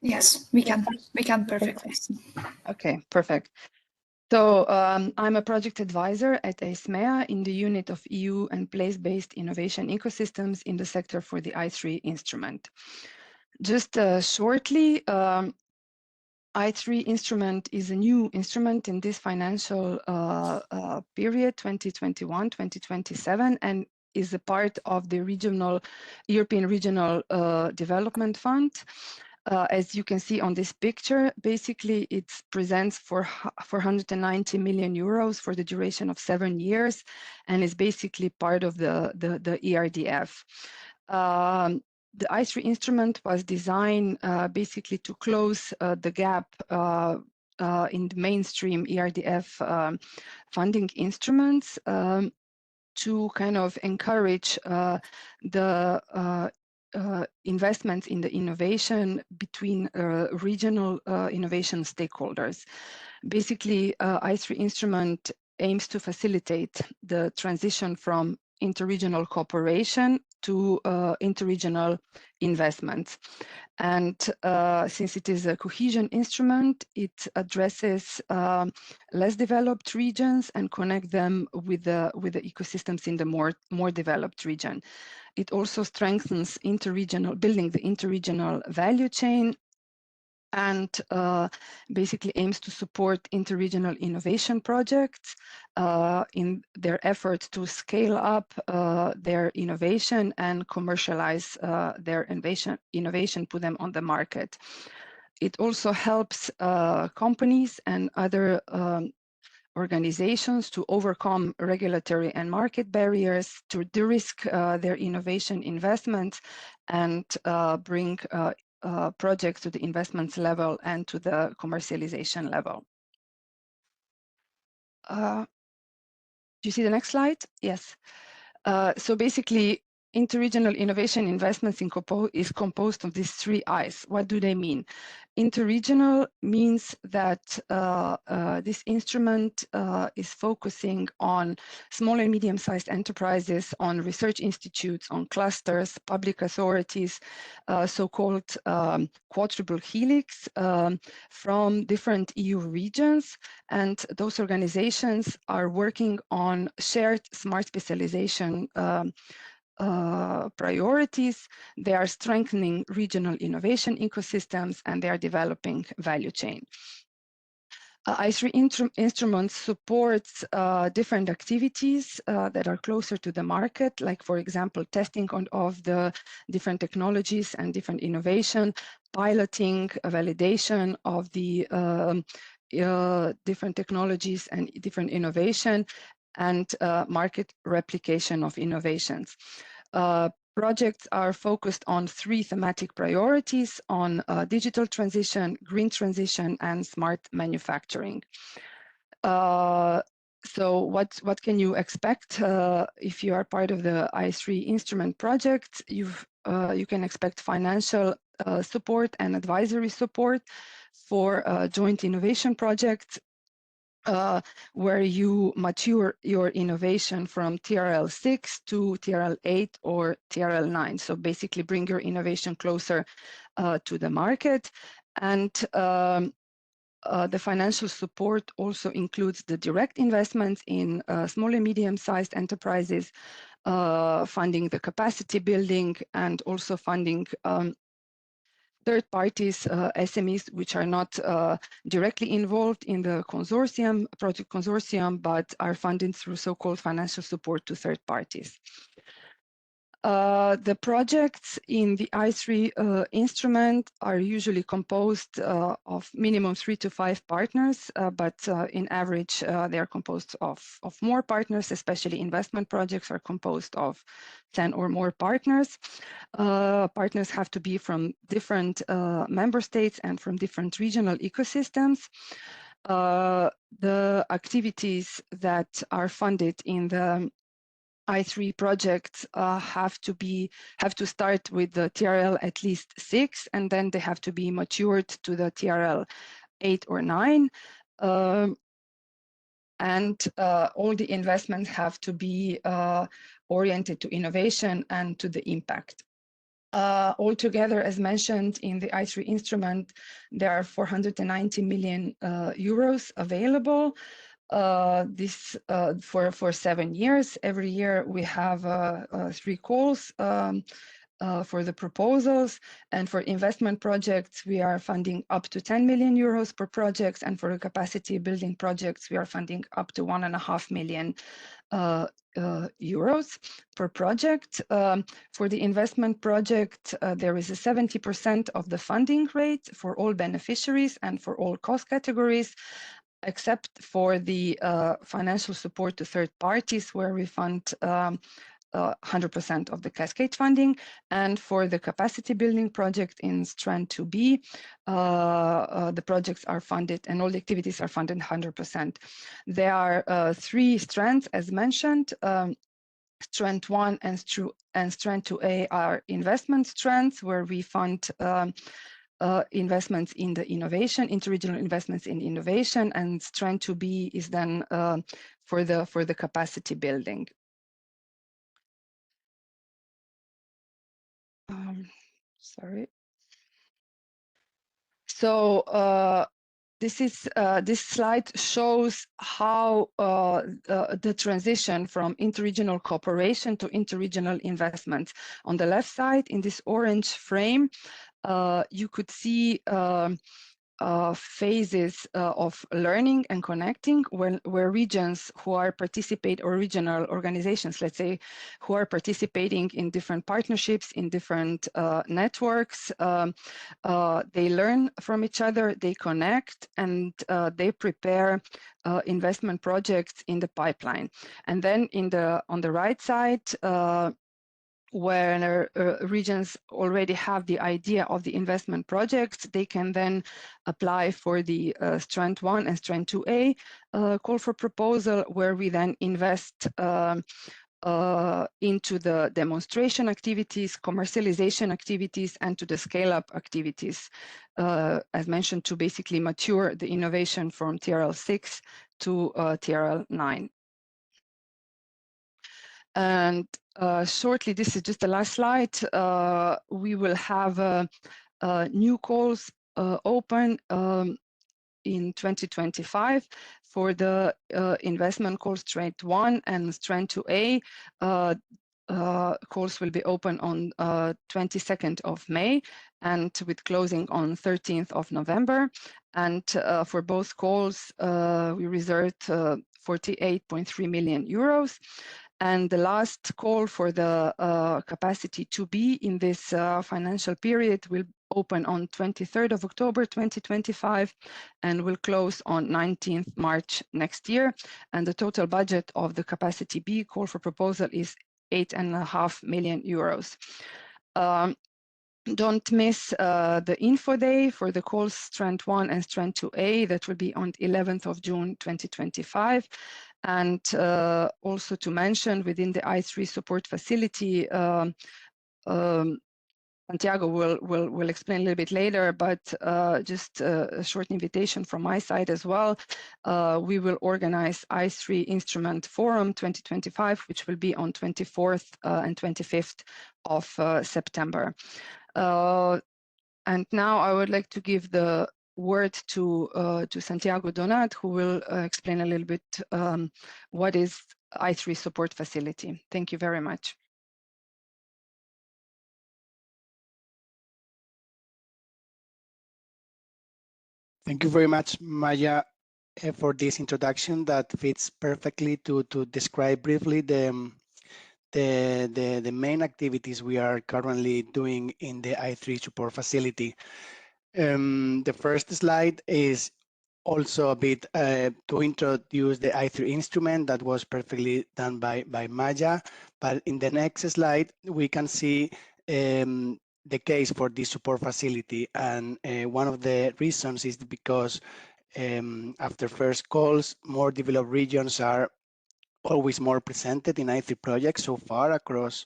Yes, we can. We can perfectly. Okay, perfect. So I'm a project advisor at ASMEA in the unit of EU and place-based innovation ecosystems in the sector for the I3 instrument. Just shortly, I3 instrument is a new instrument in this financial period, 2021-2027, and is a part of the European Regional Development Fund. As you can see on this picture, basically it presents for 490 million euros for the duration of 7 years, and is basically part of the ERDF. The I3 instrument was designed basically to close the gap in the mainstream ERDF funding instruments, to kind of encourage the investments in the innovation between regional innovation stakeholders. Basically, I3 instrument aims to facilitate the transition from interregional cooperation to interregional investments. And since it is a cohesion instrument, it addresses less developed regions and connect them with the ecosystems in the more developed region. It also strengthens building the interregional value chain, and basically aims to support interregional innovation projects in their efforts to scale up their innovation and commercialize their innovation, put them on the market. It also helps companies and other organizations to overcome regulatory and market barriers, to de-risk their innovation investments, and bring projects to the investments level and to the commercialization level. Do you see the next slide? Yes. So basically, interregional innovation investments is composed of these 3 I's. What do they mean? Interregional means that this instrument is focusing on small and medium-sized enterprises, on research institutes, on clusters, public authorities, so-called quadruple helix from different EU regions. And those organizations are working on shared smart specialization priorities. They are strengthening regional innovation ecosystems, and they are developing value chain. I3 instruments supports different activities that are closer to the market, like, for example, testing of the different technologies and different innovation, piloting, validation of the different technologies and different innovation, and market replication of innovations. Projects are focused on 3 thematic priorities: on digital transition, green transition, and smart manufacturing. So what can you expect if you are part of the I3 instrument project? You can expect financial support and advisory support for joint innovation projects, where you mature your innovation from TRL 6 to TRL 8 or TRL 9. So basically bring your innovation closer to the market. And the financial support also includes the direct investments in small and medium-sized enterprises, funding the capacity building, and also funding third parties, SMEs, which are not directly involved in the project consortium, but are funded through so-called financial support to third parties. The projects in the I3 instrument are usually composed of minimum 3 to 5 partners, but in average they are composed of more partners. Especially investment projects are composed of 10 or more partners. Partners have to be from different member states and from different regional ecosystems. The activities that are funded in the I3 projects have to start with the TRL at least 6, and then they have to be matured to the TRL 8 or 9. and all the investments have to be oriented to innovation and to the impact. Altogether, as mentioned in the I3 instrument, there are 490 million euros available. This for 7 years. Every year we have 3 calls for the proposals, and for investment projects we are funding up to 10 million euros per project, and for the capacity building projects we are funding up to 1.5 million euros per project. For the investment project, there is a 70% of the funding rate for all beneficiaries and for all cost categories, except for the financial support to third parties, where we fund 100% of the cascade funding. And for the capacity building project in Strand 2B, the projects are funded and all the activities are funded 100%. There are 3 strands, as mentioned. Strand 1 and Strand 2A are investment strands, where we fund investments in the innovation, interregional investments in innovation, and Strand 2B is then for the capacity building. Sorry. So this slide shows how the transition from interregional cooperation to interregional investments. On the left side, in this orange frame, you could see phases of learning and connecting, where regions who are or regional organizations, let's say, who are participating in different partnerships, in different networks, they learn from each other, they connect, and they prepare investment projects in the pipeline. And then on the right side, where regions already have the idea of the investment projects, they can then apply for the Strand 1 and Strand 2A call for proposal, where we then invest into the demonstration activities, commercialization activities, and to the scale-up activities, as mentioned, to basically mature the innovation from TRL 6 to TRL 9. And shortly, this is just the last slide, we will have new calls open in 2025 for the investment calls Strand 1 and Strand 2A. Calls will be open on 22nd of May and with closing on 13th of November. And for both calls, we reserved 48.3 million euros. And the last call for the capacity to be in this financial period will open on 23rd of October 2025 and will close on 19th March next year. And the total budget of the capacity B call for proposal is 8.5 million euros. Don't miss the info day for the calls Strand 1 and Strand 2A. That will be on 11th of June 2025. And also to mention, within the I3 support facility, Santiago will explain a little bit later, but just a short invitation from my side as well. We will organize I3 Instrument Forum 2025, which will be on 24th and 25th of September. And now I would like to give the word to Santiago Donat, who will explain a little bit what is I3 support facility. Thank you very much. Thank you very much, Maya, for this introduction that fits perfectly to describe briefly the main activities we are currently doing in the I3 support facility. The first slide is also a bit to introduce the I3 instrument. That was perfectly done by Maya. But in the next slide, we can see the case for this support facility. And one of the reasons is because after first calls, more developed regions are always more presented in I3 projects so far across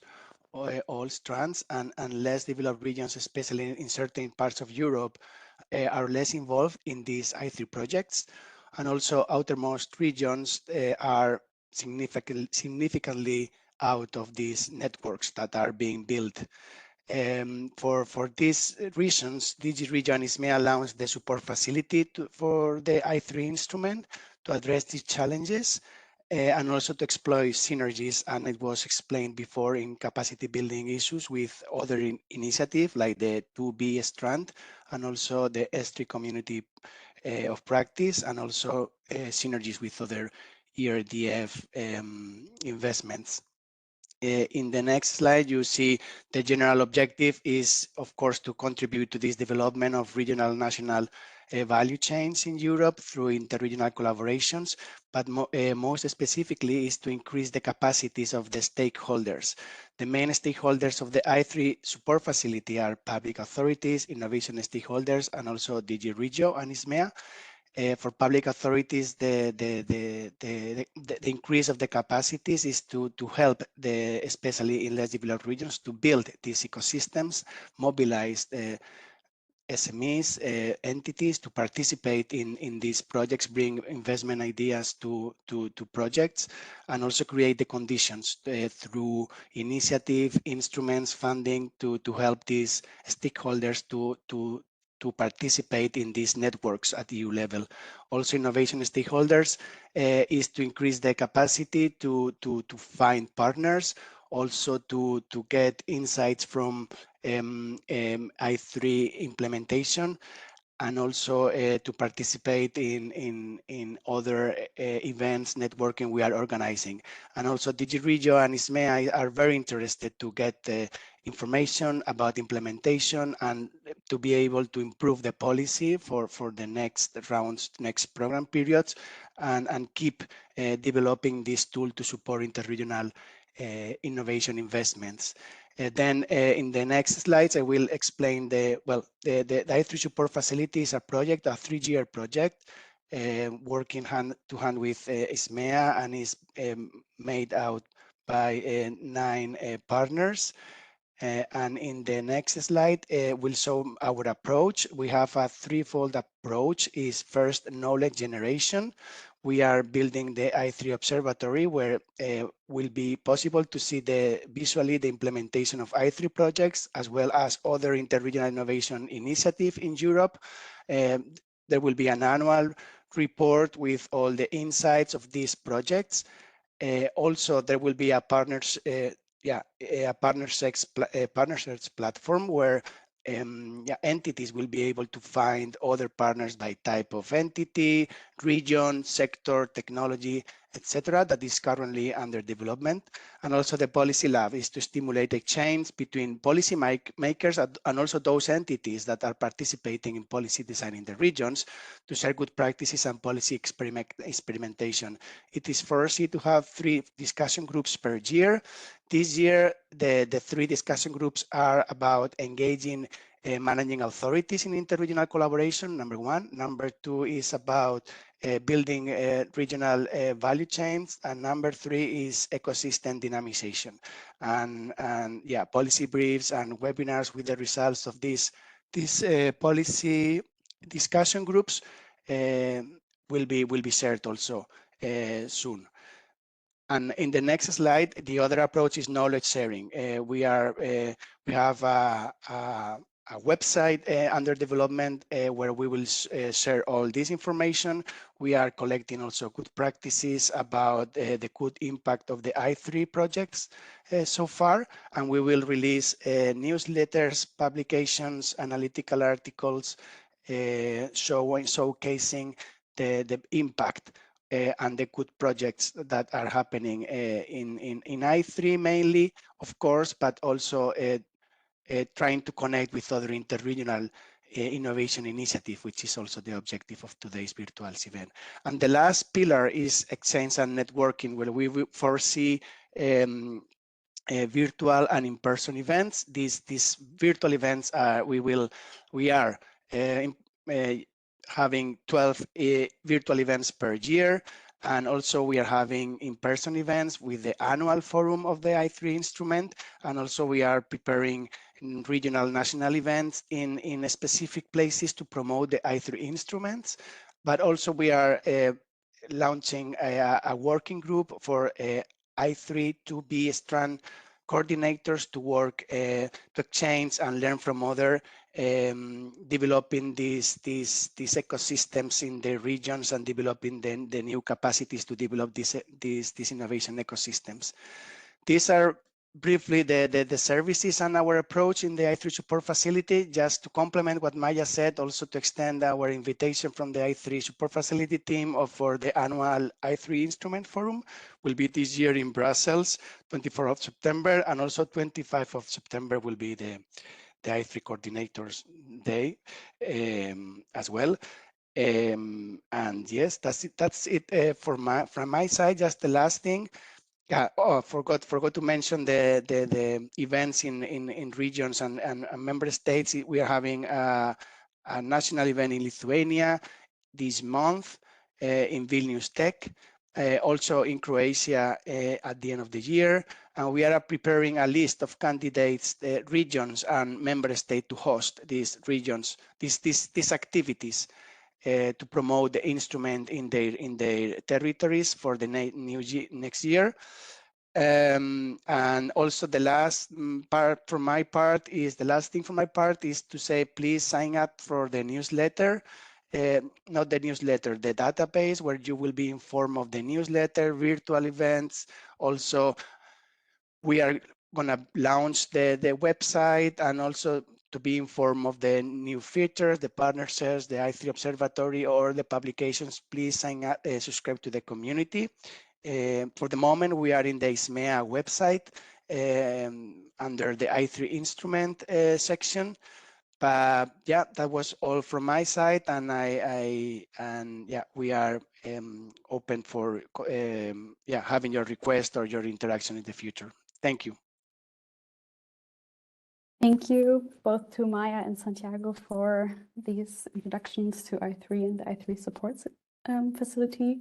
all strands, and less developed regions, especially in certain parts of Europe, are less involved in these I3 projects. and also outermost regions are significantly out of these networks that are being built. For these reasons, DG Region ISMEA launched the support facility for the I3 instrument to address these challenges and also to exploit synergies. And it was explained before in capacity building issues with other initiatives like the 2B strand and also the S3 community of practice, and also synergies with other ERDF investments. In the next slide, you see the general objective is, of course, to contribute to this development of regional national value chains in Europe through interregional collaborations, but most specifically is to increase the capacities of the stakeholders. The main stakeholders of the I3 support facility are public authorities, innovation stakeholders, and also DG Regio and ISMEA. For public authorities, the increase of the capacities is to help especially in less developed regions, to build these ecosystems, mobilize SMEs, entities to participate in these projects, bring investment ideas to projects, and also create the conditions through initiative, instruments, funding to help these stakeholders to participate in these networks at EU level. Also, innovation stakeholders is to increase the capacity to find partners, also to get insights from I3 implementation, and also to participate in other events, networking we are organizing. And also DG Regio and ISMEA are very interested to get information about implementation and to be able to improve the policy for the next rounds, next program periods, and keep developing this tool to support interregional innovation investments. Then in the next slides, I will explain the I3 support facility is a project, a 3-year project, working hand to hand with ISMEA, and is made out by 9 partners. And in the next slide, we'll show our approach. We have a threefold approach. Is first, knowledge generation. We are building the I3 observatory, where will be possible to see visually the implementation of I3 projects, as well as other interregional innovation initiative in Europe. There will be an annual report with all the insights of these projects. Also, there will be a partnerships platform where entities will be able to find other partners by type of entity, region, sector, technology, etc. that is currently under development. And also the policy lab is to stimulate exchange between policy makers and also those entities that are participating in policy design in the regions to share good practices and policy experimentation. It is foreseen to have 3 discussion groups per year. This year, the 3 discussion groups are about engaging managing authorities in interregional collaboration, number 1. Number 2 is about building regional value chains, and number 3 is ecosystem dynamization. And yeah, policy briefs and webinars with the results of these policy discussion groups will be shared also soon. And in the next slide, the other approach is knowledge sharing. We have a website under development where we will share all this information. We are collecting also good practices about the good impact of the I3 projects so far, and we will release newsletters, publications, analytical articles showcasing the impact and the good projects that are happening in I3 mainly, of course, but also trying to connect with other interregional innovation initiative, which is also the objective of today's virtual event. And the last pillar is exchange and networking, where we foresee virtual and in-person events. These virtual events we are having 12 virtual events per year, and also we are having in-person events with the annual forum of the I3 instrument, and also we are preparing regional national events in specific places to promote the I3 instruments. but also we are launching a working group for I3 to be strand coordinators to work to exchange and learn from other developing these ecosystems in the regions and developing the new capacities to develop these innovation ecosystems. These are briefly the services and our approach in the I3 support facility. Just to complement what Maya said, also to extend our invitation from the I3 support facility team for the annual I3 Instrument Forum will be this year in Brussels, 24th of September, and also 25th of September will be the I3 Coordinators Day as well. And yes, that's it from my side. Just the last thing. Yeah, forgot to mention the events in regions and member states. We are having a national event in Lithuania this month in Vilnius Tech, also in Croatia at the end of the year. And we are preparing a list of candidates, regions and member states to host these regions, these activities to promote the instrument in their territories for the next year. And also the last part from my part is to say, please sign up for the newsletter. Not the newsletter, the database, where you will be informed of the newsletter, virtual events. Also, we are going to launch the website, and also to be informed of the new features, the partnerships, the I3 Observatory, or the publications. Please sign up, subscribe to the community. For the moment, we are in the ISMEA website under the I3 instrument section. But yeah, that was all from my side, and we are open for having your request or your interaction in the future. Thank you. Thank you both to Maya and Santiago for these introductions to I3 and the I3 support facility.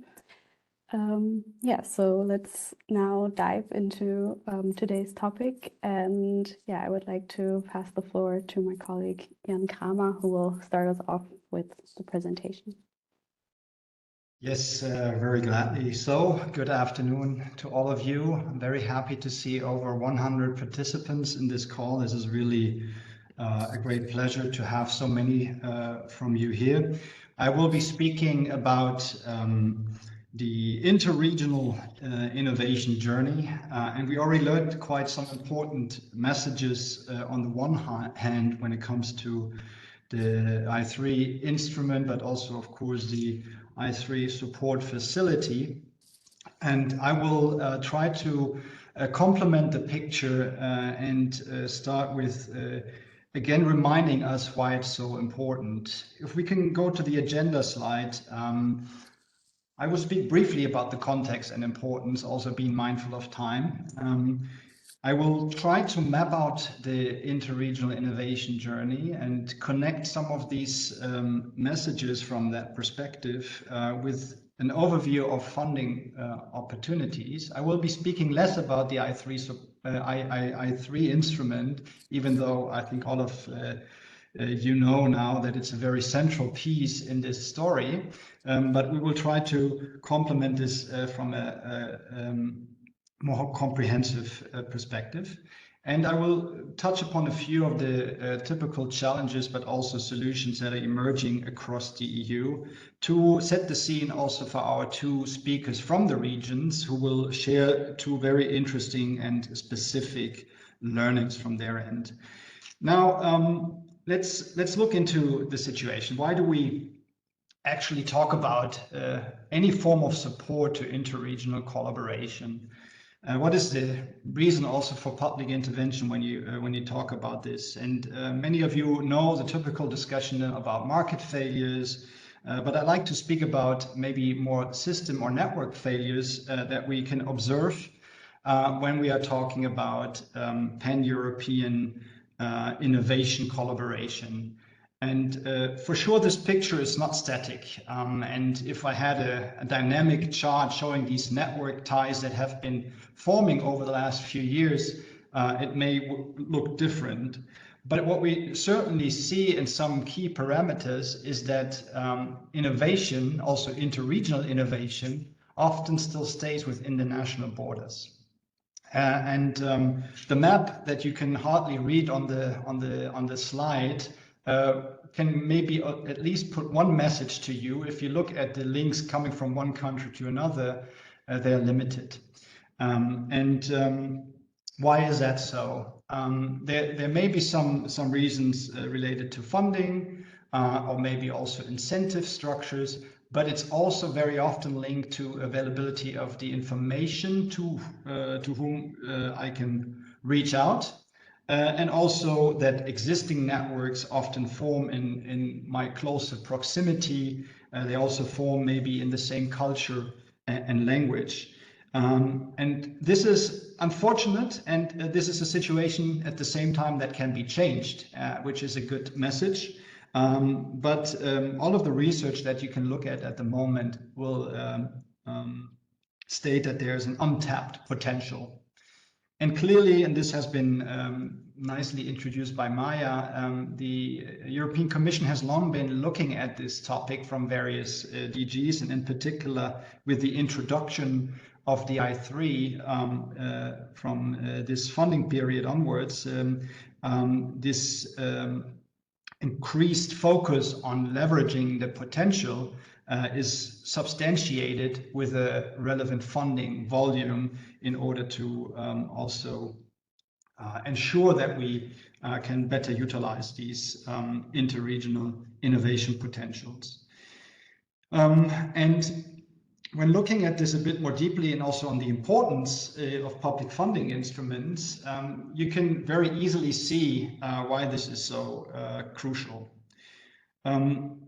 So let's now dive into today's topic. And I would like to pass the floor to my colleague Jan Kramer, who will start us off with the presentation. Yes, very gladly. So, good afternoon to all of you. I'm very happy to see over 100 participants in this call. This is really a great pleasure to have so many from you here. I will be speaking about the interregional innovation journey, and we already learned quite some important messages on the one hand when it comes to the I3 instrument, but also, of course, the I3 support facility. And I will try to complement the picture and start with again reminding us why it's so important. If we can go to the agenda slide, I will speak briefly about the context and importance, also being mindful of time. I will try to map out the interregional innovation journey and connect some of these messages from that perspective with an overview of funding opportunities. I will be speaking less about the I3 instrument, even though I think all of you know now that it's a very central piece in this story, but we will try to complement this from a more comprehensive perspective. And I will touch upon a few of the typical challenges, but also solutions that are emerging across the EU to set the scene also for our two speakers from the regions who will share two very interesting and specific learnings from their end. Now, let's look into the situation. Why do we actually talk about any form of support to interregional collaboration? What is the reason also for public intervention when you talk about this? And many of you know the typical discussion about market failures, but I'd like to speak about maybe more system or network failures that we can observe when we are talking about pan-European innovation collaboration. And for sure, this picture is not static. And if I had a dynamic chart showing these network ties that have been forming over the last few years, it may look different. But what we certainly see in some key parameters is that innovation, also interregional innovation, often still stays within the national borders. The map that you can hardly read on the slide can maybe at least put one message to you. If you look at the links coming from one country to another, they are limited. Why is that so? There may be some reasons related to funding or maybe also incentive structures, but it's also very often linked to availability of the information to whom I can reach out. And also that existing networks often form in my closer proximity. They also form maybe in the same culture and language. And this is unfortunate, and this is a situation at the same time that can be changed, which is a good message. But all of the research that you can look at the moment will state that there's an untapped potential. And clearly, and this has been nicely introduced by Maya, the European Commission has long been looking at this topic from various DGs, and in particular with the introduction of the I3 from this funding period onwards, this increased focus on leveraging the potential is substantiated with a relevant funding volume in order to also ensure that we can better utilize these interregional innovation potentials. And when looking at this a bit more deeply and also on the importance of public funding instruments, you can very easily see why this is so crucial.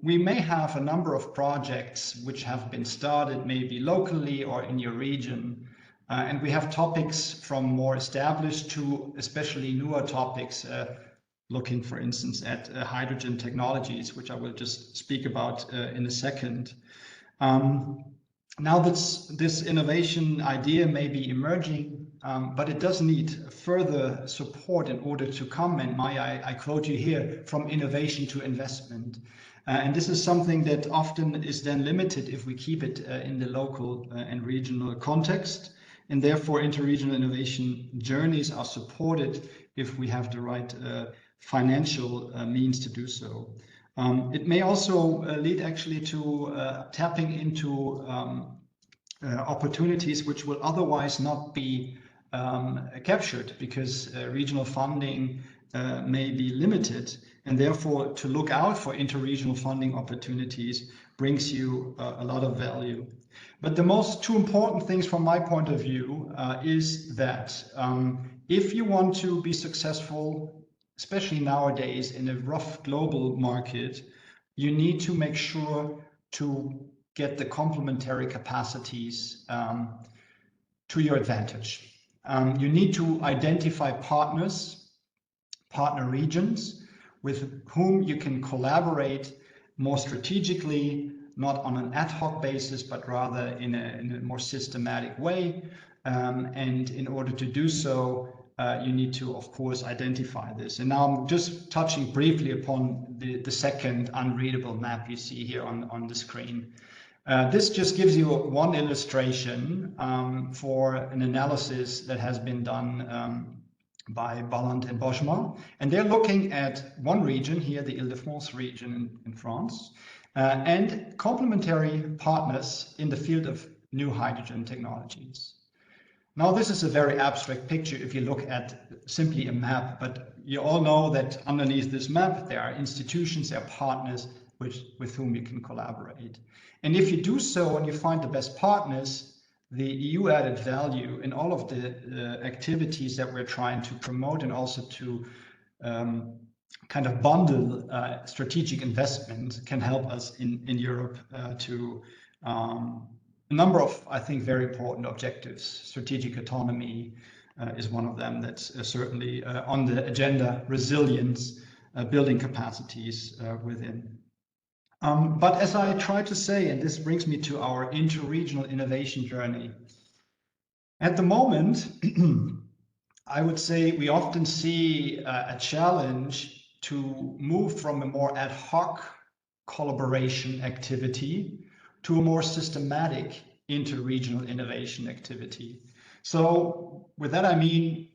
We may have a number of projects which have been started maybe locally or in your region, and we have topics from more established to especially newer topics, looking for instance at hydrogen technologies, which I will just speak about in a second. Now this innovation idea may be emerging, but it does need further support in order to come, and I quote you here, from innovation to investment. And this is something that often is then limited if we keep it in the local and regional context, and therefore interregional innovation journeys are supported if we have the right financial means to do so. It may also lead actually to tapping into opportunities which will otherwise not be captured because regional funding may be limited, and therefore to look out for interregional funding opportunities brings you a lot of value. But the two important things from my point of view is that if you want to be successful, especially nowadays in a rough global market, you need to make sure to get the complementary capacities to your advantage. You need to identify partners, partner regions with whom you can collaborate more strategically, not on an ad hoc basis, but rather in a more systematic way. And in order to do so, you need to, of course, identify this. And now I'm just touching briefly upon the second unreadable map you see here on the screen. This just gives you one illustration for an analysis that has been done by Balland and Boschma. And they're looking at one region here, the Ile-de-France region in France, and complementary partners in the field of new hydrogen technologies. Now, this is a very abstract picture if you look at simply a map, but you all know that underneath this map, there are institutions, there are partners with whom you can collaborate. And if you do so and you find the best partners, the EU added value in all of the activities that we're trying to promote and also to kind of bundle strategic investment can help us in Europe to a number of, I think, very important objectives. Strategic autonomy is one of them that's certainly on the agenda, resilience, building capacities within. But as I try to say, and this brings me to our interregional innovation journey, at the moment, I would say we often see a challenge to move from a more ad hoc collaboration activity to a more systematic interregional innovation activity. So with that, I mean,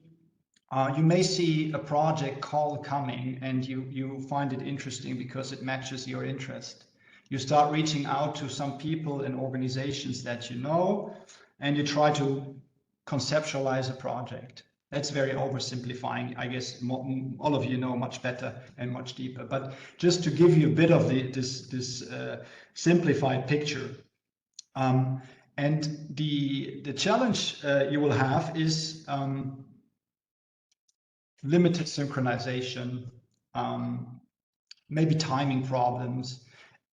you may see a project call coming and you find it interesting because it matches your interest. You start reaching out to some people and organizations that you know, and you try to conceptualize a project. That's very oversimplifying. I guess all of you know much better and much deeper. But just to give you a bit of this simplified picture, and the challenge you will have is limited synchronization, maybe timing problems,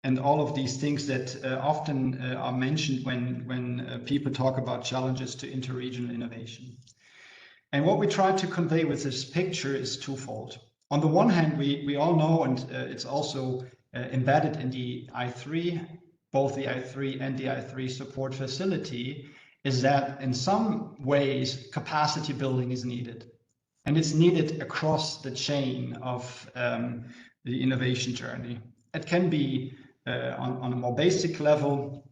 and all of these things that often are mentioned when people talk about challenges to interregional innovation. And what we try to convey with this picture is twofold. On the one hand, we all know, and it's also embedded in the I3, both the I3 and the I3 support facility, is that in some ways capacity building is needed. And it's needed across the chain of the innovation journey. It can be on a more basic level,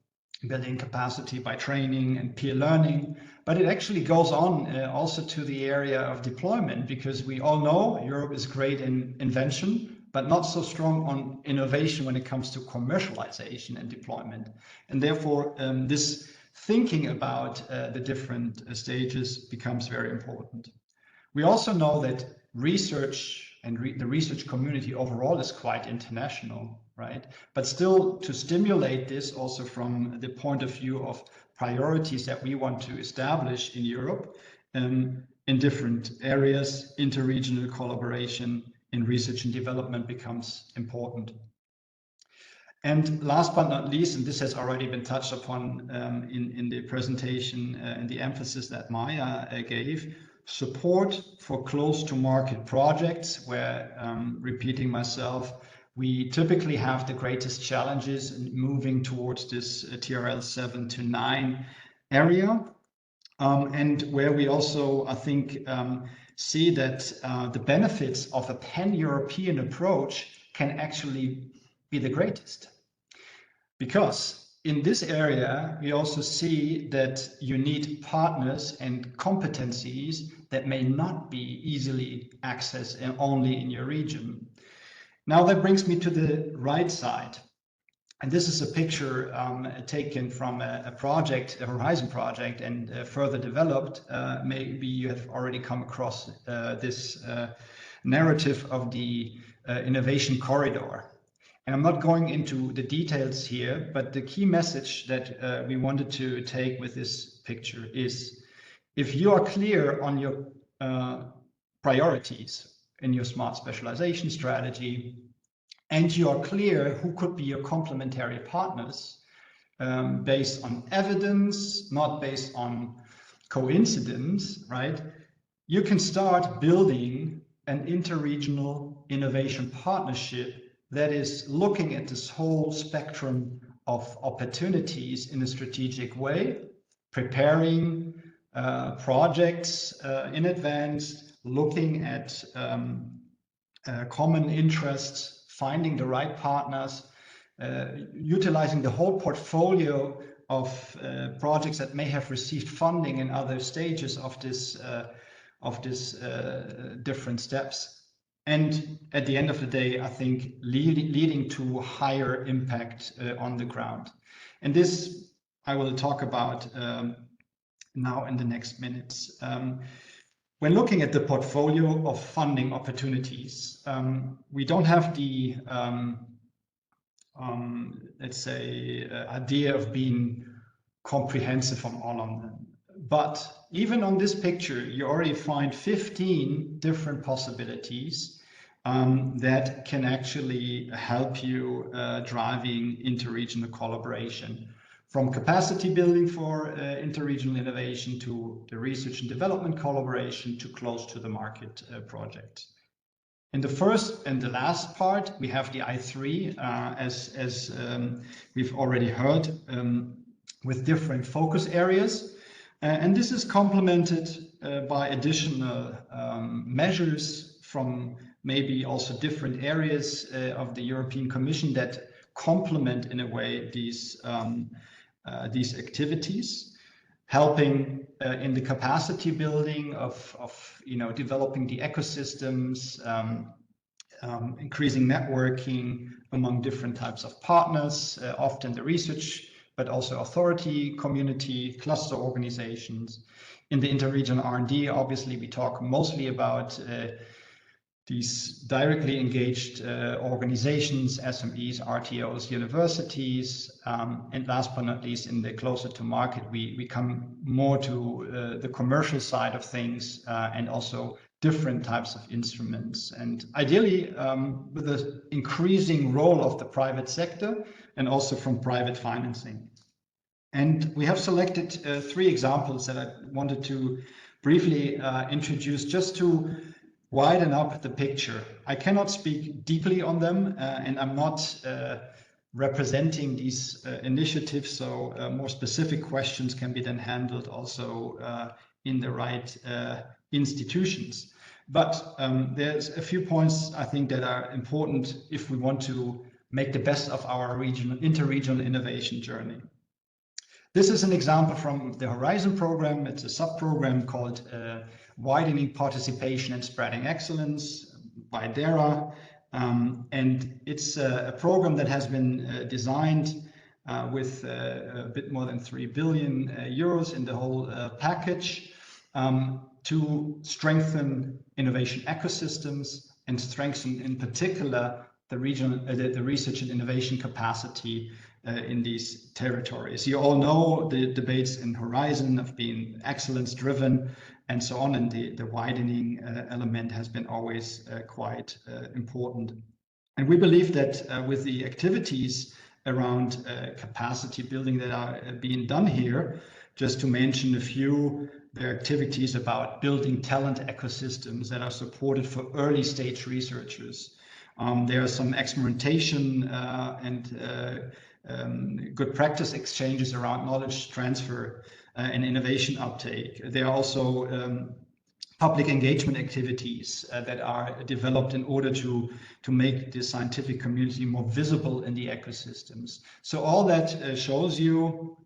building capacity by training and peer learning, but it actually goes on also to the area of deployment, because we all know Europe is great in invention, but not so strong on innovation when it comes to commercialization and deployment. And therefore, this thinking about the different stages becomes very important. We also know that research and the research community overall is quite international, right? But still, to stimulate this also from the point of view of priorities that we want to establish in Europe, in different areas, interregional collaboration in research and development becomes important. And last but not least, and this has already been touched upon in the presentation and the emphasis that Maya gave, support for close to market projects where, repeating myself, we typically have the greatest challenges in moving towards this TRL 7 to 9 area. And where we also, I think, see that the benefits of a pan-European approach can actually be the greatest. Because in this area, we also see that you need partners and competencies that may not be easily accessed only in your region. Now that brings me to the right side. And this is a picture taken from a project, a Horizon project, and further developed. Maybe you have already come across this narrative of the innovation corridor. And I'm not going into the details here, but the key message that we wanted to take with this picture is, if you are clear on your priorities in your smart specialization strategy, and you are clear who could be your complementary partners based on evidence, not based on coincidence, right? You can start building an interregional innovation partnership that is looking at this whole spectrum of opportunities in a strategic way, preparing projects in advance, looking at common interests, finding the right partners, utilizing the whole portfolio of projects that may have received funding in other stages of this different steps. And at the end of the day, I think leading to higher impact on the ground. And this I will talk about now in the next minutes. When looking at the portfolio of funding opportunities, we don't have the, let's say, idea of being comprehensive on all of them. But even on this picture, you already find 15 different possibilities that can actually help you driving interregional collaboration, from capacity building for interregional innovation to the research and development collaboration to close to the market project. In the first and the last part, we have the I3, as we've already heard, with different focus areas. And this is complemented by additional measures from maybe also different areas of the European Commission that complement in a way these activities, helping in the capacity building of developing the ecosystems, increasing networking among different types of partners, often the research, but also authority, community, cluster organizations. In the interregional R&D, obviously, we talk mostly about these directly engaged organizations, SMEs, RTOs, universities, and last but not least, in the closer to market, we come more to the commercial side of things and also different types of instruments. And ideally, with the increasing role of the private sector and also from private financing. And we have selected 3 examples that I wanted to briefly introduce just to widen up the picture. I cannot speak deeply on them, and I'm not representing these initiatives, so more specific questions can be then handled also in the right institutions. But there's a few points I think that are important if we want to make the best of our interregional innovation journey. This is an example from the Horizon program. It's a sub-program called Widening Participation and Spreading Excellence by DERA. And it's a program that has been designed with a bit more than 3 billion euros in the whole package to strengthen innovation ecosystems and strengthen in particular the research and innovation capacity in these territories. You all know the debates in Horizon of being excellence driven and so on, and the widening element has been always quite important. And we believe that with the activities around capacity building that are being done here, just to mention a few, there are activities about building talent ecosystems that are supported for early stage researchers. There are some experimentation and good practice exchanges around knowledge transfer and innovation uptake. There are also public engagement activities that are developed in order to make the scientific community more visible in the ecosystems. So all that shows you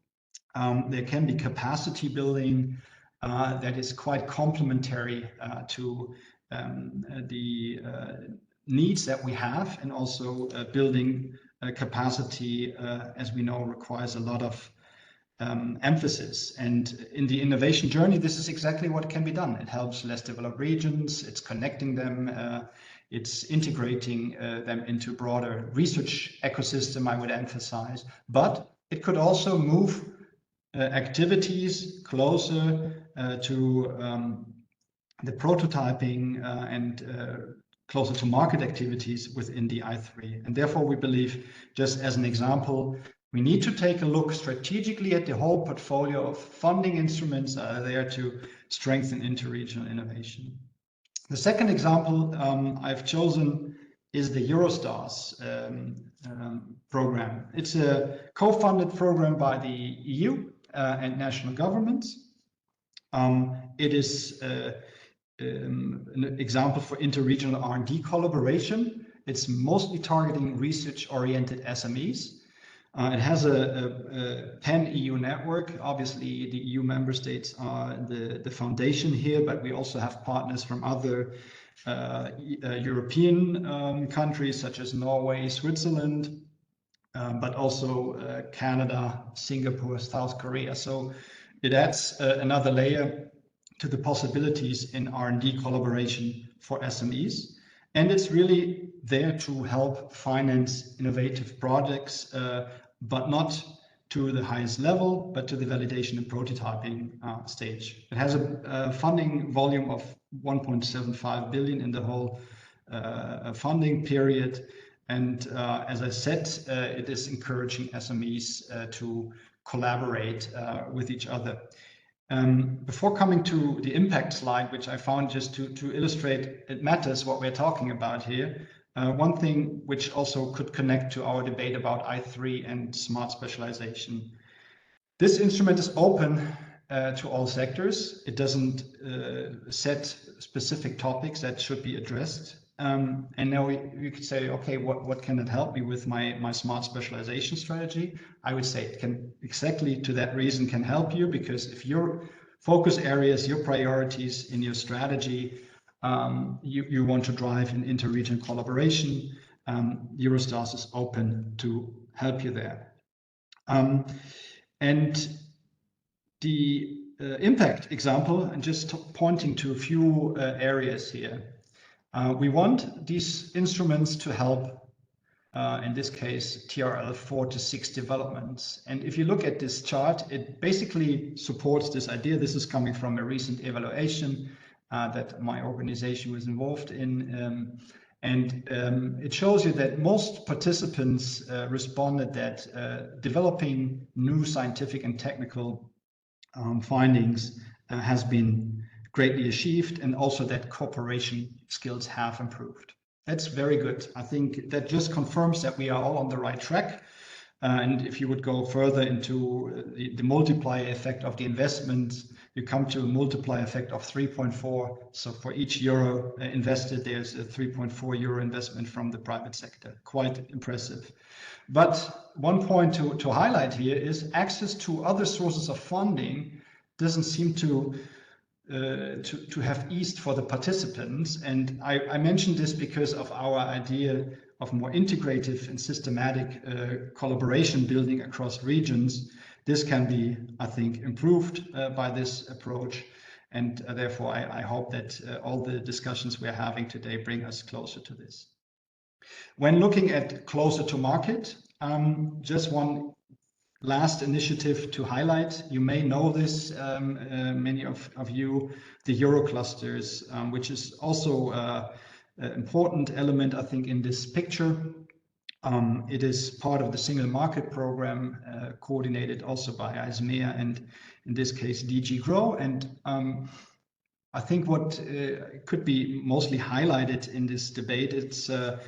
there can be capacity building that is quite complementary to the needs that we have, and also building capacity, as we know, requires a lot of emphasis. And in the innovation journey, this is exactly what can be done. It helps less developed regions, it's connecting them, it's integrating them into broader research ecosystem, I would emphasize. But it could also move activities closer to the prototyping and closer to market activities within the I3. And therefore, we believe, just as an example, we need to take a look strategically at the whole portfolio of funding instruments that are there to strengthen interregional innovation. The second example I've chosen is the Eurostars program. It's a co-funded program by the EU and national governments. It is an example for interregional R&D collaboration. It's mostly targeting research-oriented SMEs. It has a pan-EU network. Obviously, the EU member states are the foundation here, but we also have partners from other European countries such as Norway, Switzerland, but also Canada, Singapore, South Korea. So it adds another layer to the possibilities in R&D collaboration for SMEs. And it's really there to help finance innovative projects, but not to the highest level, but to the validation and prototyping stage. It has a funding volume of 1.75 billion in the whole funding period. And as I said, it is encouraging SMEs to collaborate with each other. Before coming to the impact slide, which I found just to illustrate it matters what we're talking about here, one thing which also could connect to our debate about I3 and smart specialization. This instrument is open to all sectors. It doesn't set specific topics that should be addressed. And now you could say, okay, what can it help me with my smart specialization strategy? I would say it can, exactly to that reason, can help you, because if your focus areas, your priorities in your strategy, you want to drive an interregional collaboration, Eurostars is open to help you there. And the impact example, and just pointing to a few areas here. We want these instruments to help, in this case, TRL 4 to 6 developments. And if you look at this chart, it basically supports this idea. This is coming from a recent evaluation that my organization was involved in. It shows you that most participants responded that developing new scientific and technical findings has been greatly achieved, and also that cooperation skills have improved. That's very good. I think that just confirms that we are all on the right track. And if you would go further into the multiplier effect of the investments, you come to a multiplier effect of 3.4. So for each euro invested, there's a 3.4 euro investment from the private sector. Quite impressive. But one point to highlight here is access to other sources of funding doesn't seem to have eased for the participants. And I mentioned this because of our idea of more integrative and systematic collaboration building across regions. This can be, I think, improved by this approach. And therefore, I hope that all the discussions we're having today bring us closer to this. When looking at closer to market, just one last initiative to highlight. You may know this, many of you, the Euroclusters, which is also an important element, I think, in this picture. It is part of the single market program, coordinated also by ISMEA and in this case DG GROW. And I think what could be mostly highlighted in this debate, it's a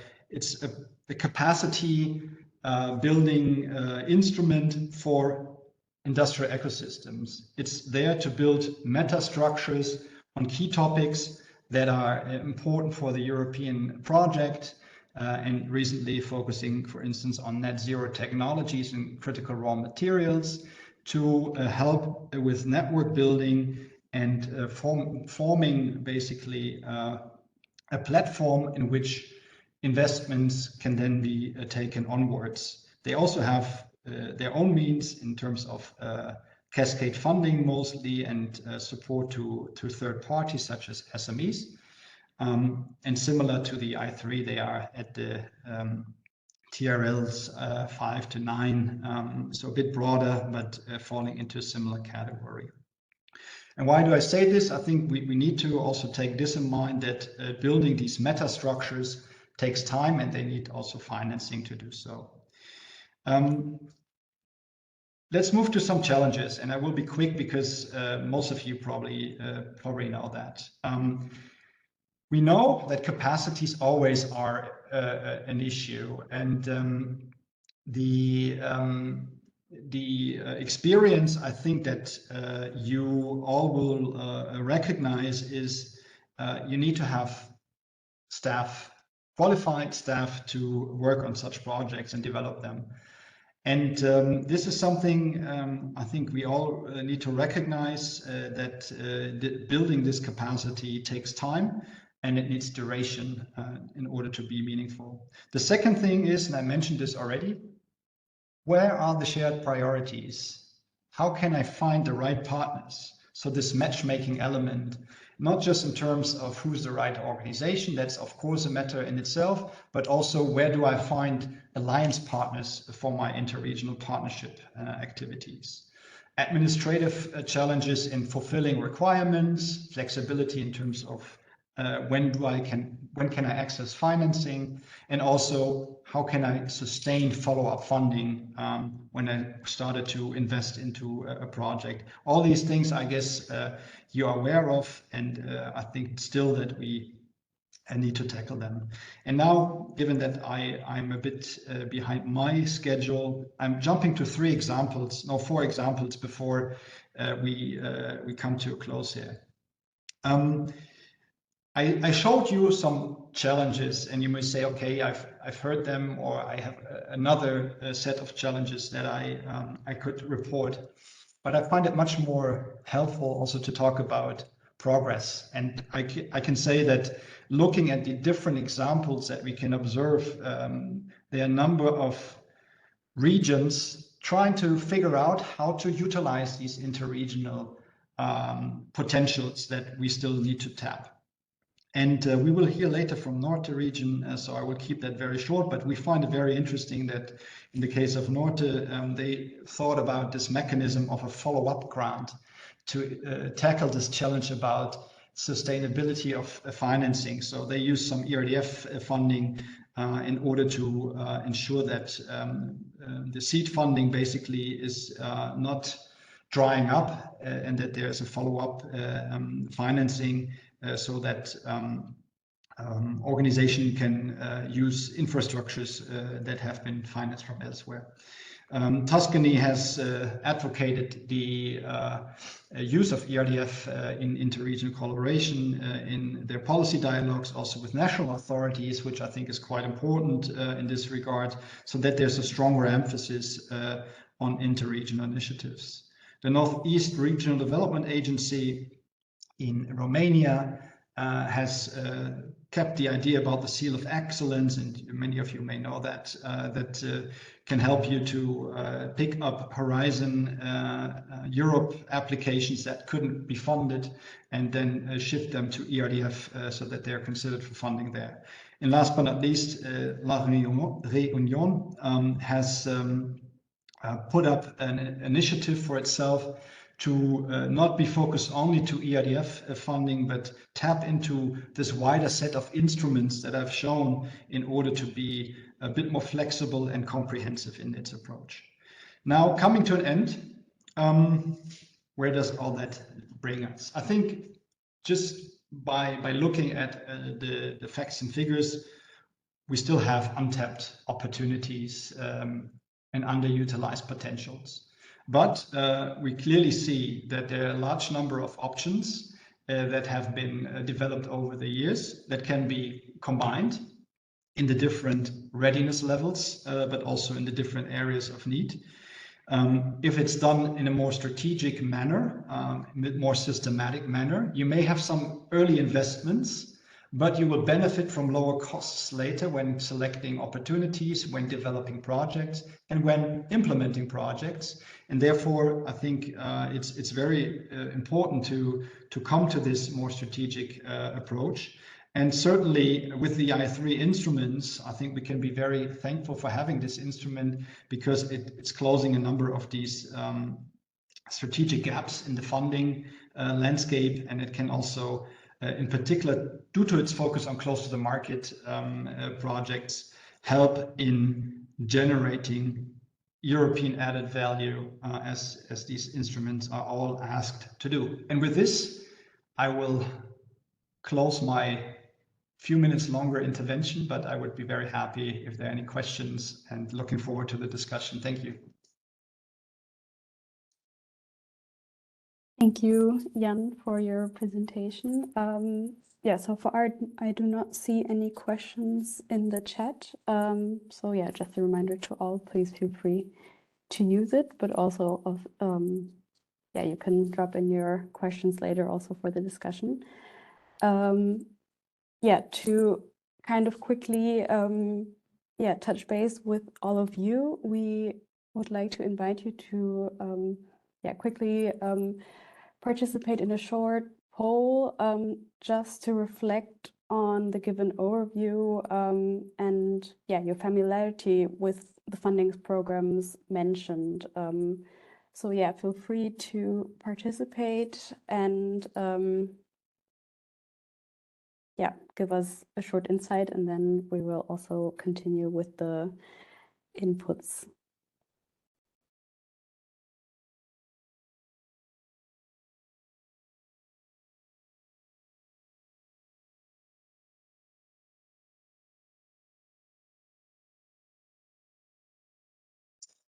capacity building instrument for industrial ecosystems. It's there to build meta structures on key topics that are important for the European project, and recently focusing, for instance, on net zero technologies and critical raw materials to help with network building and forming basically a platform in which investments can then be taken onwards. They also have their own means in terms of cascade funding mostly, and support to third parties such as SMEs. And similar to the I3, they are at the TRLs 5 to 9, so a bit broader, but falling into a similar category. And why do I say this? I think we need to also take this in mind, that building these meta structures takes time, and they need also financing to do so. Let's move to some challenges, and I will be quick because most of you probably know that. We know that capacities always are an issue, and the experience I think that you all will recognize is you need to have staff, qualified staff, to work on such projects and develop them. And this is something I think we all need to recognize, that building this capacity takes time and it needs duration in order to be meaningful. The second thing is, and I mentioned this already, where are the shared priorities? How can I find the right partners? So this matchmaking element, not just in terms of who's the right organization, that's of course a matter in itself, but also where do I find alliance partners for my interregional partnership activities. Administrative challenges in fulfilling requirements, flexibility in terms of when can I access financing, and also how can I sustain follow-up funding when I started to invest into a project. All these things, I guess, you are aware of, and I think still that we need to tackle them. And now, given that I'm a bit behind my schedule, I'm jumping to four examples before we come to a close here. I showed you some challenges, and you may say, okay, I've heard them, or I have another set of challenges that I could report. But I find it much more helpful also to talk about progress. And I can say that looking at the different examples that we can observe, there are a number of regions trying to figure out how to utilize these interregional potentials that we still need to tap. And we will hear later from Norte region, so I will keep that very short, but we find it very interesting that in the case of Norte, they thought about this mechanism of a follow-up grant to tackle this challenge about sustainability of financing. So they use some ERDF funding in order to ensure that the seed funding basically is not drying up and that there's a follow-up financing so that organization can use infrastructures that have been financed from elsewhere. Tuscany has advocated the use of ERDF in interregional collaboration in their policy dialogues, also with national authorities, which I think is quite important in this regard, so that there's a stronger emphasis on interregional initiatives. The Northeast Regional Development Agency in Romania has kept the idea about the seal of excellence, and many of you may know that, that can help you to pick up Horizon Europe applications that couldn't be funded and then shift them to ERDF so that they're considered for funding there. And last but not least, La Réunion has put up an initiative for itself to not be focused only to ERDF funding, but tap into this wider set of instruments that I've shown in order to be a bit more flexible and comprehensive in its approach. Now, coming to an end, where does all that bring us? I think just by looking at the facts and figures, we still have untapped opportunities and underutilized potentials. But we clearly see that there are a large number of options that have been developed over the years that can be combined in the different readiness levels, but also in the different areas of need. If it's done in a more strategic manner, more systematic manner, you may have some early investments, but you will benefit from lower costs later when selecting opportunities, when developing projects, and when implementing projects. And therefore, I think it's very important to come to this more strategic approach. And certainly with the I3 instruments, I think we can be very thankful for having this instrument because it's closing a number of these strategic gaps in the funding landscape, and it can also in particular, due to its focus on close to the market projects, help in generating European added value as these instruments are all asked to do. And with this, I will close my few minutes longer intervention, but I would be very happy if there are any questions and looking forward to the discussion. Thank you. Thank you, Jan, for your presentation. Yeah, so far I do not see any questions in the chat. So yeah, just a reminder to all, please feel free to use it, but also yeah, you can drop in your questions later also for the discussion. Yeah, to kind of quickly yeah, touch base with all of you, we would like to invite you to yeah, quickly participate in a short poll just to reflect on the given overview and yeah, your familiarity with the funding programs mentioned. So yeah, feel free to participate and yeah, give us a short insight, and then we will also continue with the inputs.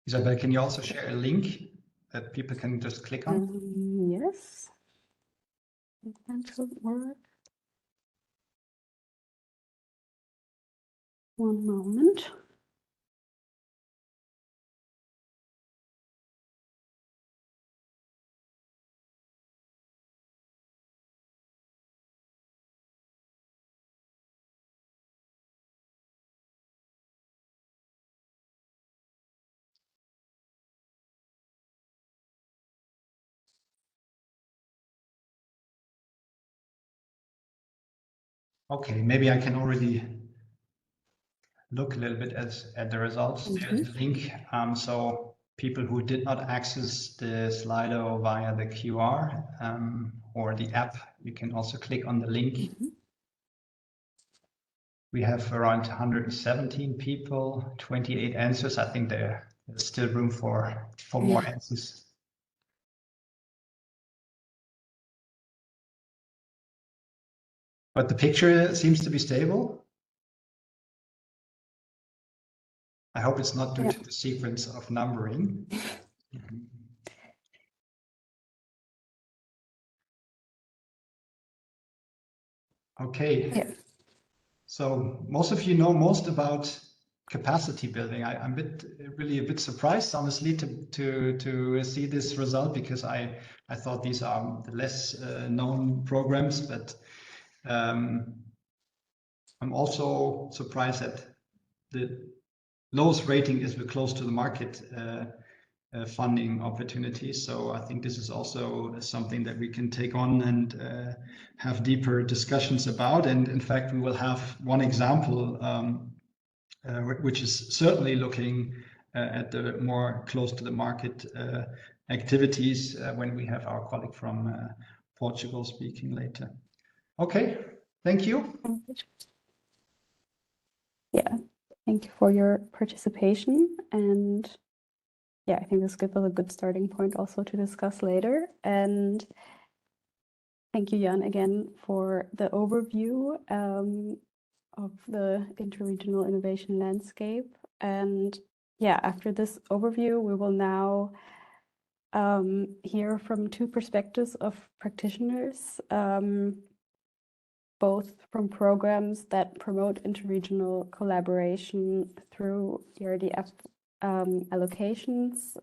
Isabel, can you also share a link that people can just click on? Yes. That should work. One moment. Okay, maybe I can already look a little bit at the results. There's the link. So people who did not access the Slido via the QR or the app, you can also click on the link. We have around 117 people, 28 answers. I think there's still room for more answers. But the picture seems to be stable. I hope it's not due to the sequence of numbering. Okay. Yeah. So most of you know most about capacity building. I'm really a bit surprised, honestly, to see this result, because I thought these are the less known programs, but I'm also surprised that the lowest rating is close to the market funding opportunities. So I think this is also something that we can take on and have deeper discussions about. And in fact, we will have one example, which is certainly looking at the more close to the market activities when we have our colleague from Portugal speaking later. Okay, thank you. Yeah, thank you for your participation. And yeah, I think this gives us a good starting point also to discuss later. And thank you, Jan, again for the overview of the interregional innovation landscape. And yeah, after this overview, we will now hear from two perspectives of practitioners, both from programs that promote interregional collaboration through ERDF allocations,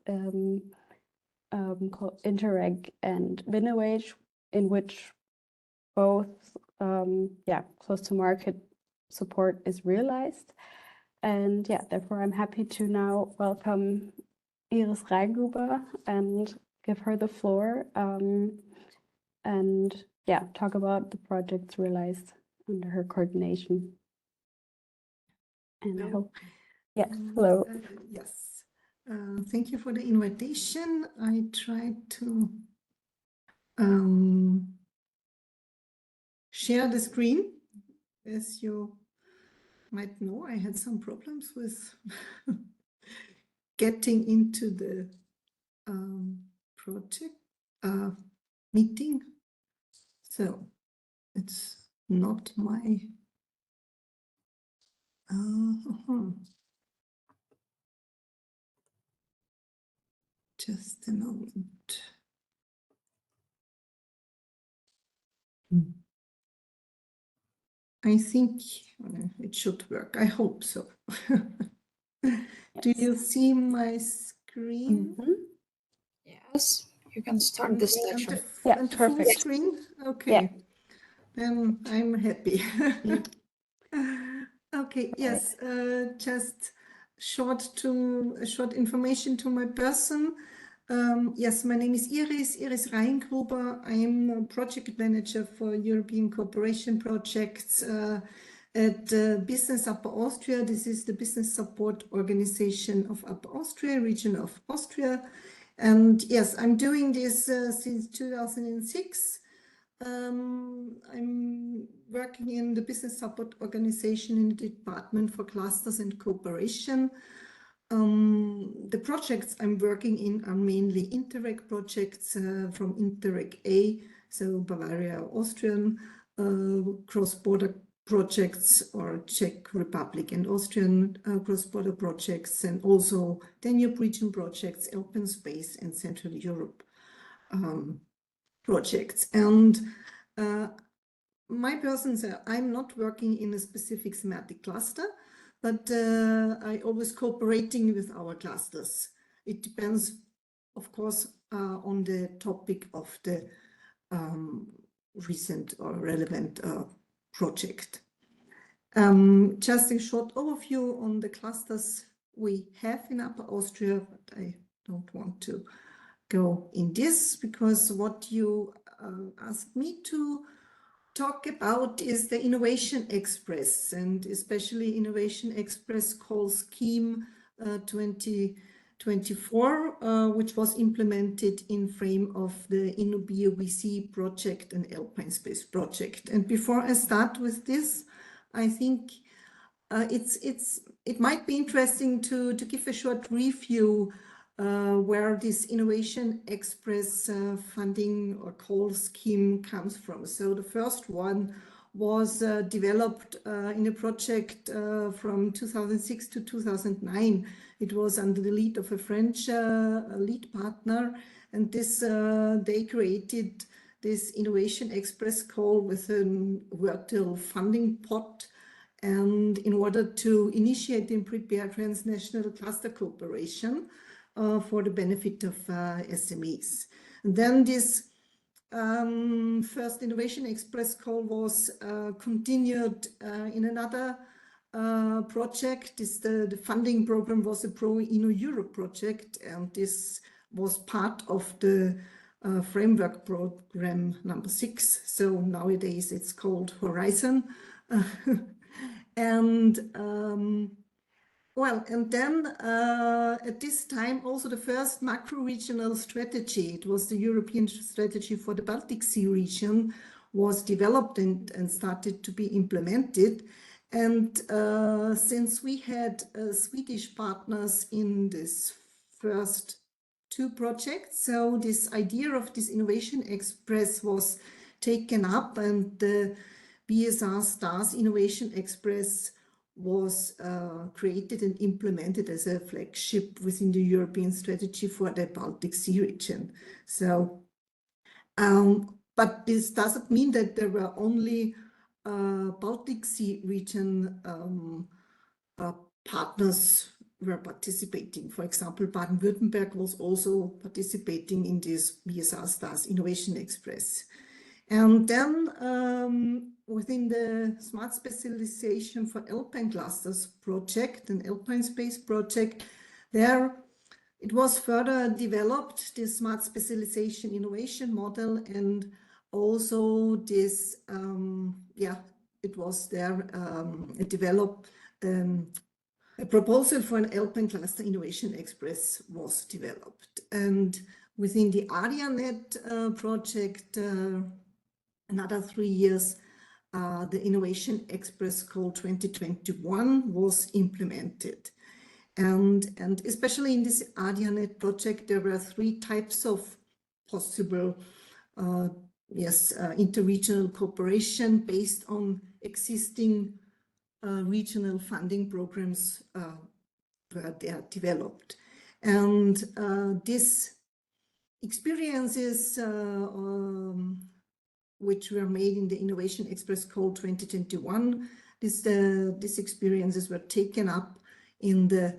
called Interreg and Winnowage, in which both close to market support is realized. And yeah, therefore I'm happy to now welcome Iris Reingruber and give her the floor and yeah, talk about the projects realized under her coordination. And I hope, yeah, hello. Yes, thank you for the invitation. I tried to share the screen. As you might know, I had some problems with getting into the project meeting. So it's not my just a moment. I think it should work. I hope so. Do you see my screen? Yes, you can start the session. And the full screen? Okay, then I'm happy. Okay, yes, just short information to my person. Yes, my name is Iris Reingruber. I'm a project manager for European cooperation projects at Business Upper Austria. This is the business support organization of Upper Austria, region of Austria. And yes, I'm doing this since 2006. I'm working in the business support organization in the Department for Clusters and Cooperation. The projects I'm working in are mainly Interreg projects from Interreg A, so Bavaria, Austrian, cross-border projects, or Czech Republic and Austrian cross-border projects, and also Danube region projects, Alpine Space, and Central Europe projects. And my persons, I'm not working in a specific thematic cluster, but I always cooperating with our clusters. It depends, of course, on the topic of the recent or relevant project. Just a short overview on the clusters we have in Upper Austria, but I don't want to go in this, because what you asked me to talk about is the Innovation Express, and especially Innovation Express call scheme 2024, which was implemented in frame of the InnoBioVC project and Alpine Space project. And before I start with this, I think it might be interesting to give a short review where this Innovation Express funding or call scheme comes from. So the first one was developed in a project from 2006 to 2009. It was under the lead of a French lead partner, and this they created this Innovation Express call with a virtual funding pot, and in order to initiate and prepare transnational cluster cooperation for the benefit of SMEs. And then this first Innovation Express call was continued in another project. The funding program was a Pro-Inno-Europe project, and this was part of the framework program number 6. So nowadays it's called Horizon. And well, and then at this time also the first macro-regional strategy, it was the European strategy for the Baltic Sea region, was developed and started to be implemented. And since we had Swedish partners in this first 2 projects, so this idea of this Innovation Express was taken up, and the BSR STARS Innovation Express was created and implemented as a flagship within the European strategy for the Baltic Sea region. So, but this doesn't mean that there were only Baltic Sea region partners were participating. For example, Baden-Württemberg was also participating in this BSR STARS Innovation Express. And then within the Smart Specialization for Alpine Clusters project and Alpine Space project, there it was further developed, this Smart Specialization Innovation Model, and also this, it was there developed, a proposal for an Alpine Cluster Innovation Express was developed. And within the ARIANET project, another 3 years, the Innovation Express Call 2021 was implemented. And especially in this ARIANET project, there were 3 types of possible interregional cooperation based on existing regional funding programs where they are developed. And this experiences which were made in the Innovation Express Call 2021. These experiences were taken up in the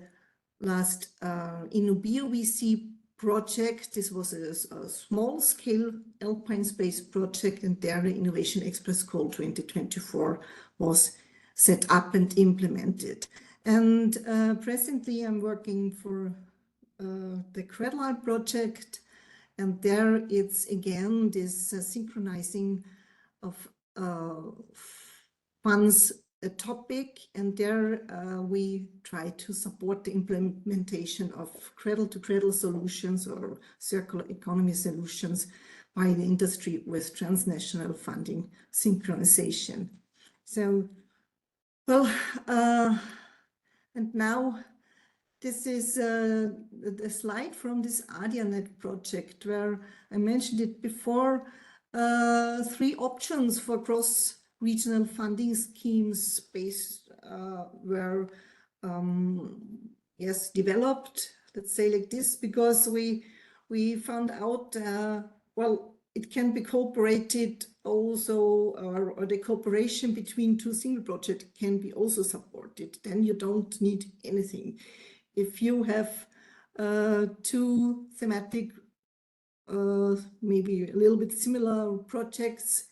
last InnoBioVC project. This was a small-scale Alpine Space project, and there the Innovation Express Call 2024 was set up and implemented. And presently I'm working for the CREDLI project, and there it's again this synchronizing of funds a topic, and there we try to support the implementation of cradle-to-cradle solutions or circular economy solutions by the industry with transnational funding synchronization. So, well, and now this is the slide from this ARIANET project where I mentioned it before, 3 options for cross regional funding schemes based were yes, developed, let's say like this, because we found out, well, it can be cooperated also, or the cooperation between two single projects can be also supported. Then you don't need anything. If you have two thematic, maybe a little bit similar projects,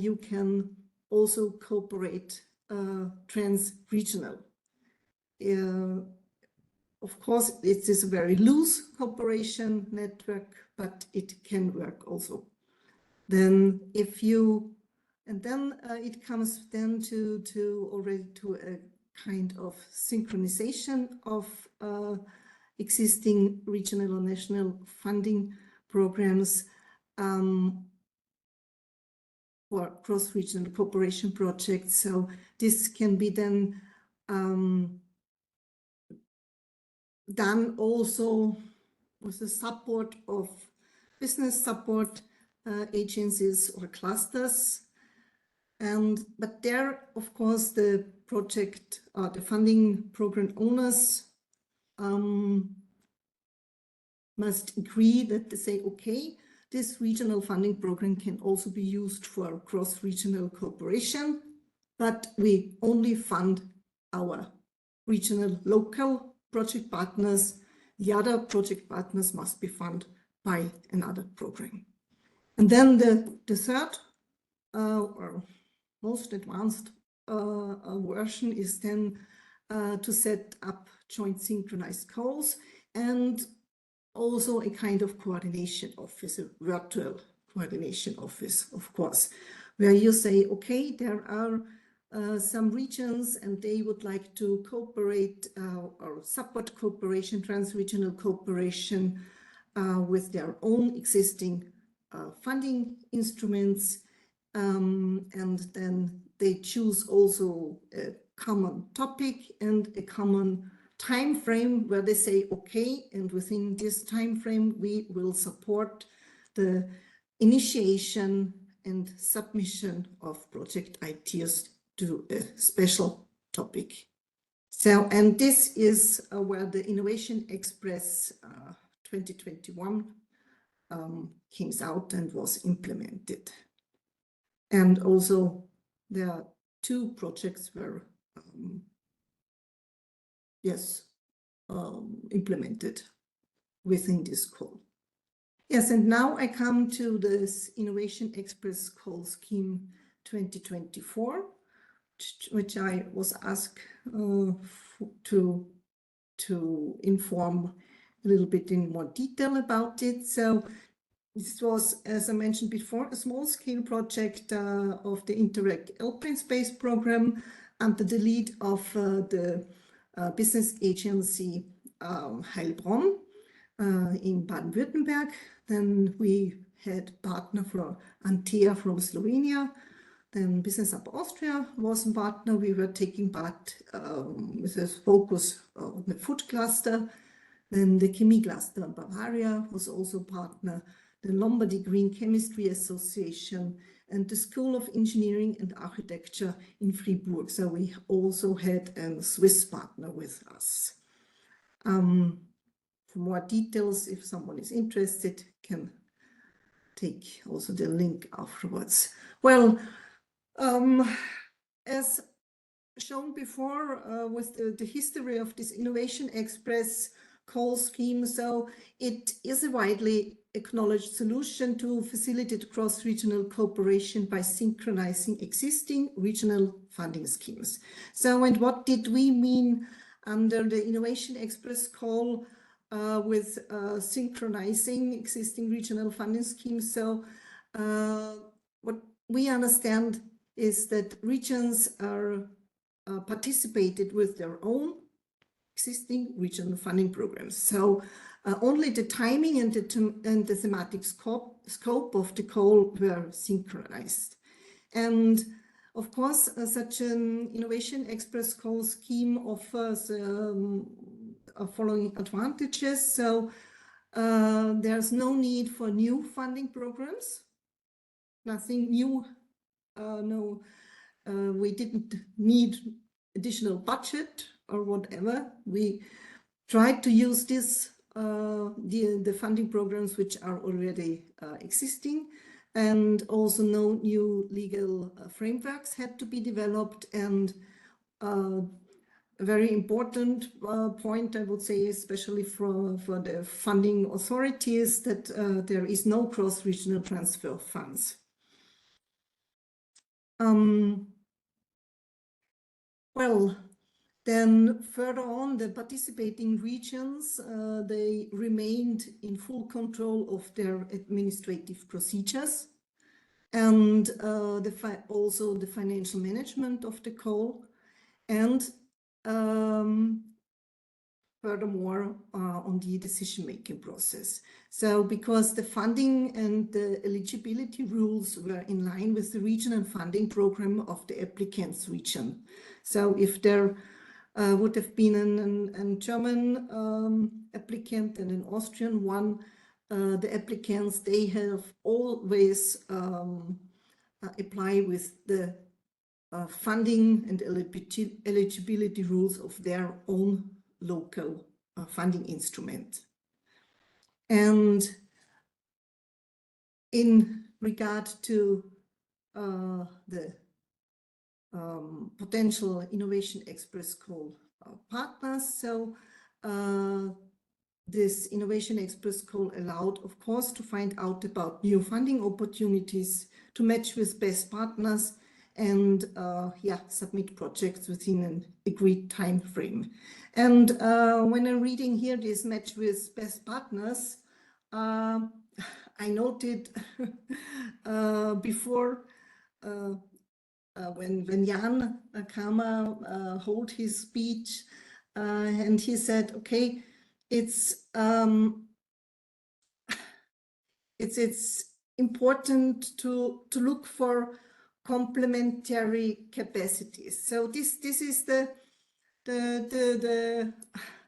you can also cooperate trans-regional. Of course, it is a very loose cooperation network, but it can work also. Then if you, and then it comes then to already to a kind of synchronization of existing regional or national funding programs for cross-regional cooperation projects. So this can be then done also with the support of business support agencies or clusters. But there, of course, the project, the funding program owners must agree that they say, okay, this regional funding program can also be used for cross-regional cooperation, but we only fund our regional local project partners. The other project partners must be funded by another program. And then the third or most advanced version is then to set up joint synchronized calls and also a kind of coordination office, a virtual coordination office, of course, where you say, okay, there are some regions and they would like to cooperate or support cooperation, trans-regional cooperation with their own existing funding instruments. And then they choose also a common topic and a common time frame where they say, okay, and within this time frame, we will support the initiation and submission of project ideas to a special topic. So, and this is where the Innovation Express 2021 came out and was implemented. And also there are two projects were implemented within this call. Yes, and now I come to this Innovation Express Call Scheme 2024, which I was asked to inform a little bit in more detail about it. So this was, as I mentioned before, a small-scale project of the Interreg Alpine Space Program under the lead of the business agency Heilbronn in Baden-Württemberg. Then we had partner for Antea from Slovenia. Then Business Up Austria was a partner. We were taking part with a focus on the food cluster. Then the Chemie cluster in Bavaria was also a partner. The Lombardy Green Chemistry Association and the School of Engineering and Architecture in Fribourg. So we also had a Swiss partner with us. For more details, if someone is interested, can take also the link afterwards. Well, as shown before with the history of this Innovation Express call scheme, so it is a widely acknowledged solution to facilitate cross-regional cooperation by synchronizing existing regional funding schemes. So, and what did we mean under the Innovation Express call with synchronizing existing regional funding schemes? So what we understand is that regions are participated with their own existing regional funding programs. So only the timing and the thematic scope of the call were synchronized. And of course, such an Innovation Express call scheme offers following advantages. So there's no need for new funding programs. Nothing new no, we didn't need additional budget or whatever. We tried to use this, the funding programs which are already existing, and also no new legal frameworks had to be developed. And a very important point, I would say, especially for the funding authorities, that there is no cross-regional transfer of funds. Well, then further on, the participating regions, they remained in full control of their administrative procedures, and also the financial management of the call, and furthermore on the decision-making process. So because the funding and the eligibility rules were in line with the regional funding program of the applicant's region. So if there would have been a German applicant and an Austrian one, the applicants, they have always apply with the funding and eligibility rules of their own local funding instrument. And in regard to the potential Innovation Express call partners, so this Innovation Express call allowed, of course, to find out about new funding opportunities, to match with best partners, and submit projects within an agreed time frame. And when I'm reading here this match with best partners, I noted before when Jan Kramer hold his speech, and he said, okay, it's important to look for complementary capacities. So this is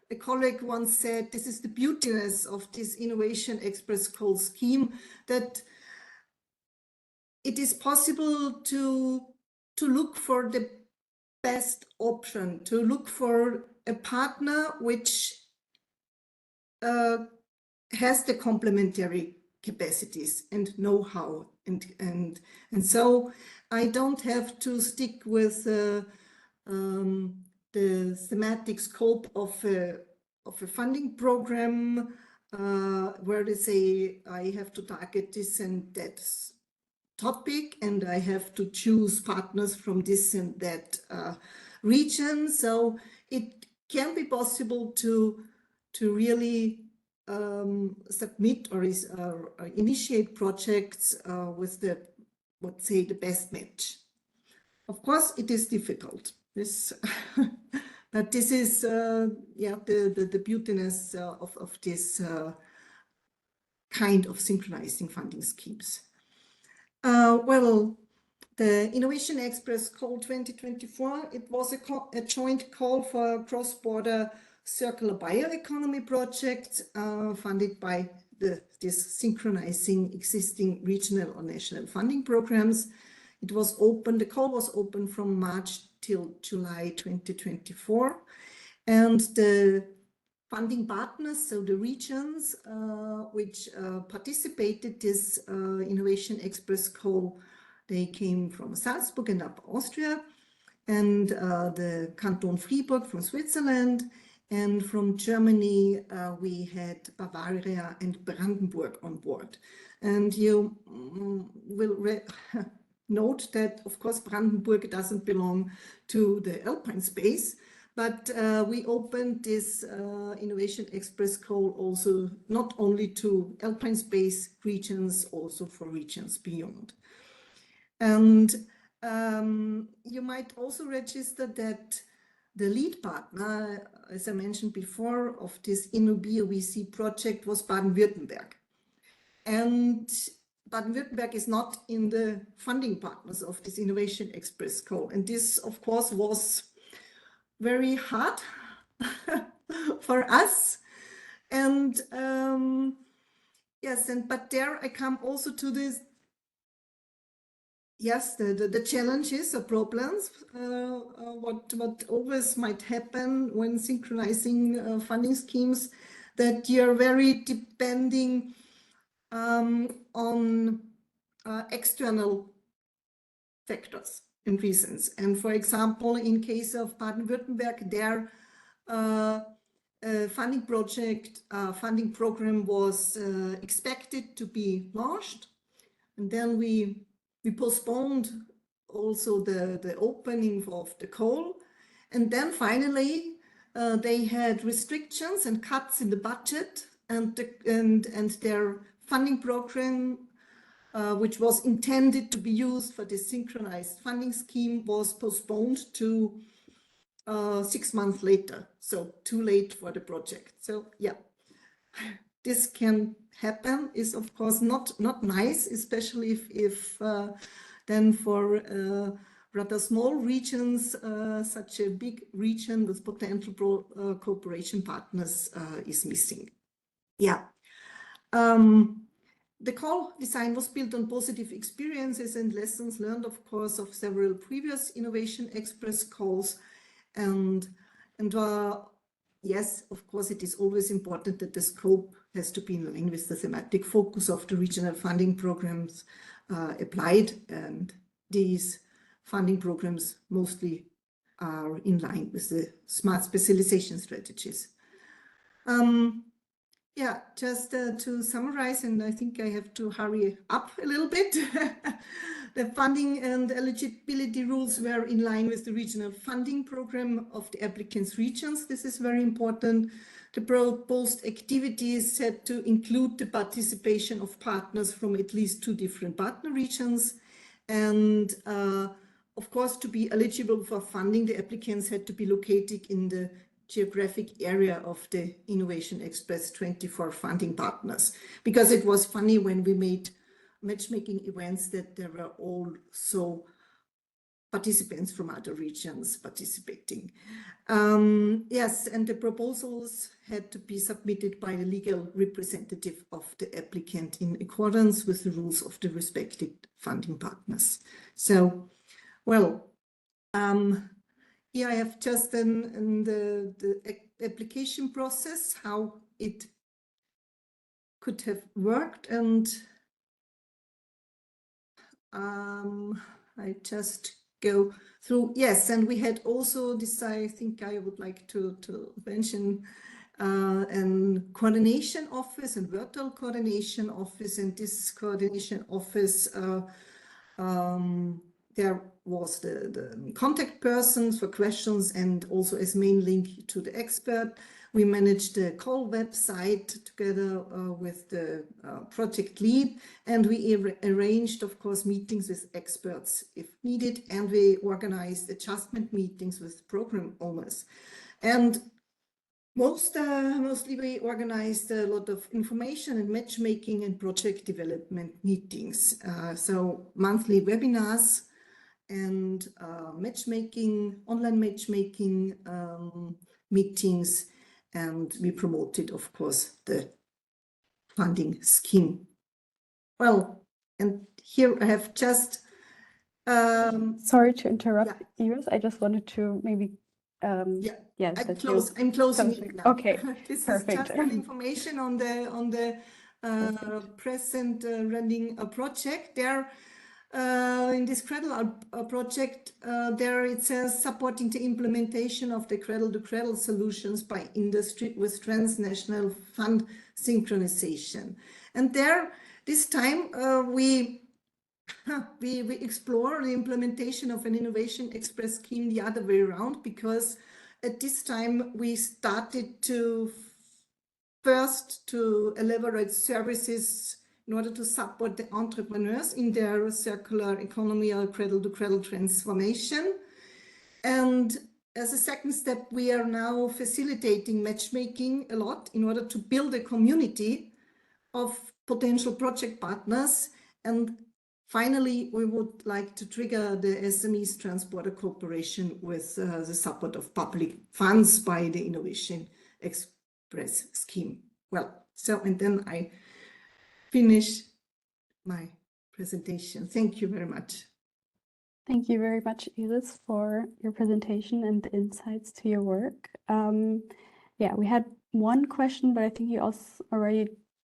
a colleague once said, this is the beautiness of this Innovation Express call scheme, that it is possible to look for the best option, to look for a partner which has the complementary capacities and know-how, and so I don't have to stick with the thematic scope of a funding program where they say I have to target this and that topic and I have to choose partners from this and that region. So it can be possible to really submit or initiate projects with the, let's say, the best match. Of course, it is difficult. This, but this is the beautiness of this kind of synchronizing funding schemes. Well, the Innovation Express Call 2024, it was a joint call for cross-border circular bioeconomy project funded by this synchronizing existing regional or national funding programs. It was open, the call was open from March till July 2024. And the funding partners, so the regions which participated this Innovation Express call, they came from Salzburg and Upper Austria, and the Canton Fribourg from Switzerland, and from Germany we had Bavaria and Brandenburg on board. And you will note that, of course, Brandenburg doesn't belong to the Alpine space, but we opened this Innovation Express call also not only to Alpine space regions, also for regions beyond. And you might also register that the lead partner, as I mentioned before, of this InnoBioVC project was Baden-Württemberg. And Baden-Württemberg is not in the funding partners of this Innovation Express call. And this, of course, was very hard for us. And yes, but there I come also to this yes, the challenges, the problems, what always might happen when synchronizing funding schemes, that you're very depending on external factors and reasons. And for example, in case of Baden-Württemberg, their funding program was expected to be launched, and then we postponed also the opening of the call, and then finally they had restrictions and cuts in the budget, and their funding program, which was intended to be used for the synchronized funding scheme, was postponed to 6 months later, so too late for the project. So yeah, this can happen, is of course not nice, especially if then for rather small regions, such a big region with potential cooperation partners is missing. Yeah. The call design was built on positive experiences and lessons learned, of course, of several previous Innovation Express calls. And yes, of course, it is always important that the scope has to be in line with the thematic focus of the regional funding programs applied. And these funding programs mostly are in line with the smart specialization strategies. Yeah, just to summarize, and I think I have to hurry up a little bit. The funding and eligibility rules were in line with the regional funding program of the applicants' regions. This is very important. The proposed activities had to include the participation of partners from at least 2 different partner regions. And of course, to be eligible for funding, the applicants had to be located in the geographic area of the Innovation Express 24 funding partners, because it was funny when we made matchmaking events that there were also participants from other regions participating. Yes, and the proposals had to be submitted by the legal representative of the applicant in accordance with the rules of the respective funding partners. So, well, here I have just the application process, how it could have worked, and I just go through. Yes, and we had also this, I think I would like to mention, a coordination office and virtual coordination office, and this coordination office, there was the contact persons for questions and also as main link to the expert. We managed the call website together with the project lead, and we arranged, of course, meetings with experts if needed, and we organized adjustment meetings with program owners. And mostly we organized a lot of information and matchmaking and project development meetings. So monthly webinars and online matchmaking meetings, and we promoted, of course, the funding scheme. Well, and here I have just... Sorry to interrupt, Iris. I just wanted to maybe... yeah, I'm closing it now. Okay, This perfect. is just an information on the present running project. There, in this Cradle project, there it says supporting the implementation of the cradle-to-cradle solutions by industry with transnational fund synchronization. And there, this time, we explore the implementation of an Innovation Express scheme the other way around, because at this time we started to first to elaborate services in order to support the entrepreneurs in their circular economy or cradle-to-cradle transformation. And as a second step, we are now facilitating matchmaking a lot in order to build a community of potential project partners. And finally, we would like to trigger the SMEs Transporter Cooperation with the support of public funds by the Innovation Express scheme. Well, so, and then I finish my presentation. Thank you very much. Thank you very much, Iris, for your presentation and the insights to your work. Yeah, we had one question, but I think you also already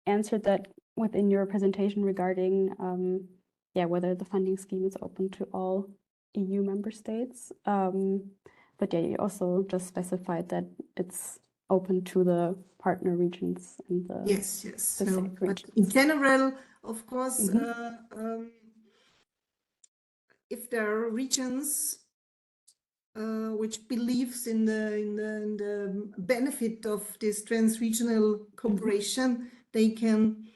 answered that within your presentation regarding yeah, whether the funding scheme is open to all EU member states. But yeah, you also just specified that it's open to the partner regions and the Yes. the So, safe but regions. in general, of course, if there are regions which believes in the benefit of this trans-regional cooperation, they can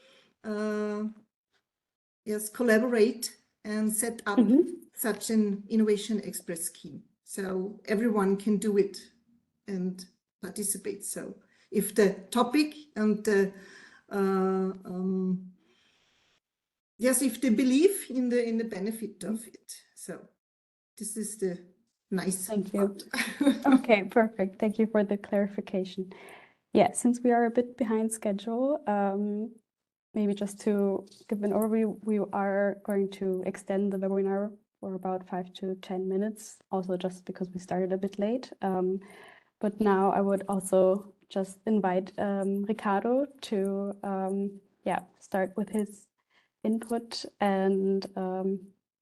yes, collaborate and set up such an Innovation Express scheme. So everyone can do it and participate. So if the topic and the yes, if they believe in the benefit of it. So this is the nice Thank you. part. Okay, perfect. Thank you for the clarification. Yeah, since we are a bit behind schedule, maybe just to give an overview, we are going to extend the webinar for about 5 to 10 minutes, also just because we started a bit late. But now I would also just invite Ricardo to yeah, start with his input and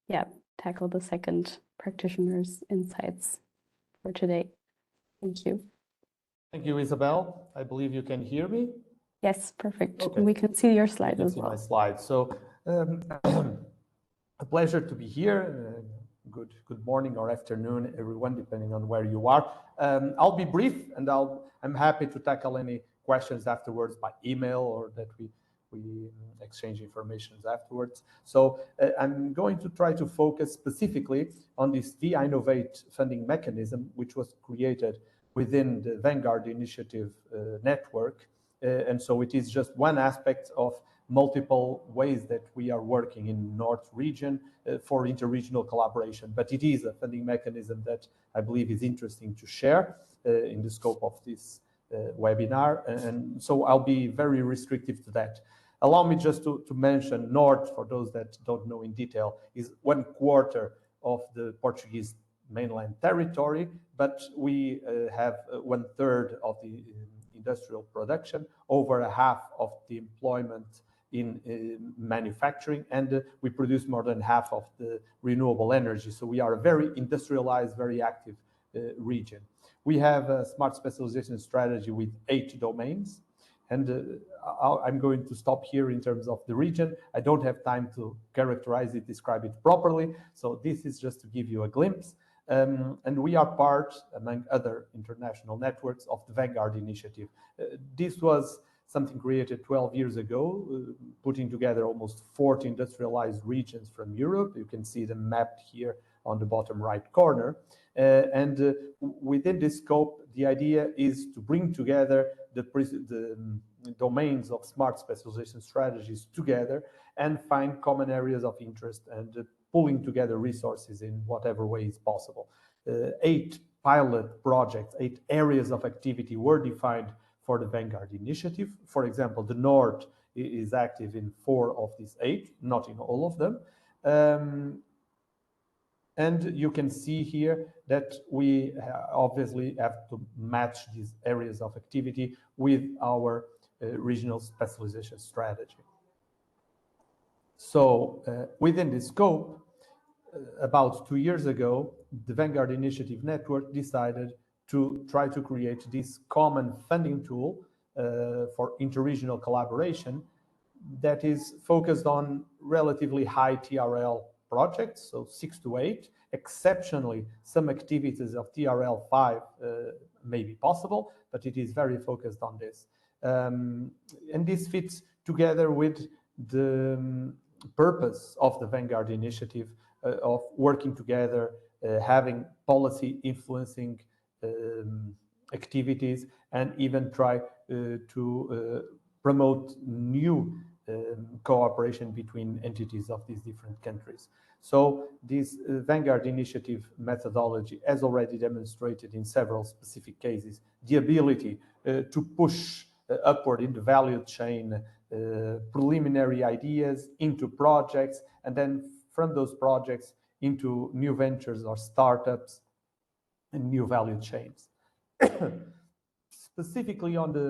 yeah, tackle the second practitioner's insights for today. Thank you. Thank you, Isabel. I believe you can hear me. Yes, perfect. Okay. We can see your You slides can as see well. my slides. So a pleasure to be here. Good morning or afternoon, everyone, depending on where you are. I'll be brief, and I'm happy to tackle any questions afterwards by email or that we exchange information afterwards. So I'm going to try to focus specifically on this VI Innovate funding mechanism, which was created within the Vanguard Initiative network. And so it is just one aspect of multiple ways that we are working in North region for interregional collaboration. But it is a funding mechanism that I believe is interesting to share in the scope of this webinar. And so I'll be very restrictive to that. Allow me just to mention North, for those that don't know in detail, is 1/4 of the Portuguese mainland territory, but we have 1/3 of the industrial production, over a half of the employment in manufacturing, and we produce more than half of the renewable energy. So we are a very industrialized, very active region. We have a smart specialization strategy with 8 domains, and I'm going to stop here in terms of the region. I don't have time to characterize it, describe it properly, so this is just to give you a glimpse. And we are part, among other international networks, of the Vanguard Initiative. This was something created 12 years ago, putting together almost 40 industrialized regions from Europe. You can see them mapped here on the bottom right corner. And within this scope, the idea is to bring together the domains of smart specialization strategies together and find common areas of interest and pulling together resources in whatever way is possible. 8 pilot projects, 8 areas of activity were defined for the Vanguard Initiative. For example, the North is active in 4 of these 8, not in all of them. And you can see here that we obviously have to match these areas of activity with our regional specialization strategy. So within this scope, about 2 years ago, the Vanguard Initiative Network decided to try to create this common funding tool for interregional collaboration that is focused on relatively high TRL projects, so 6 to 8. Exceptionally, some activities of TRL 5 may be possible, but it is very focused on this. And this fits together with the purpose of the Vanguard Initiative of working together, having policy influencing activities, and even try to promote new cooperation between entities of these different countries. So this Vanguard Initiative methodology has already demonstrated in several specific cases the ability to push upward in the value chain preliminary ideas into projects, and then from those projects into new ventures or startups and new value chains. Specifically on the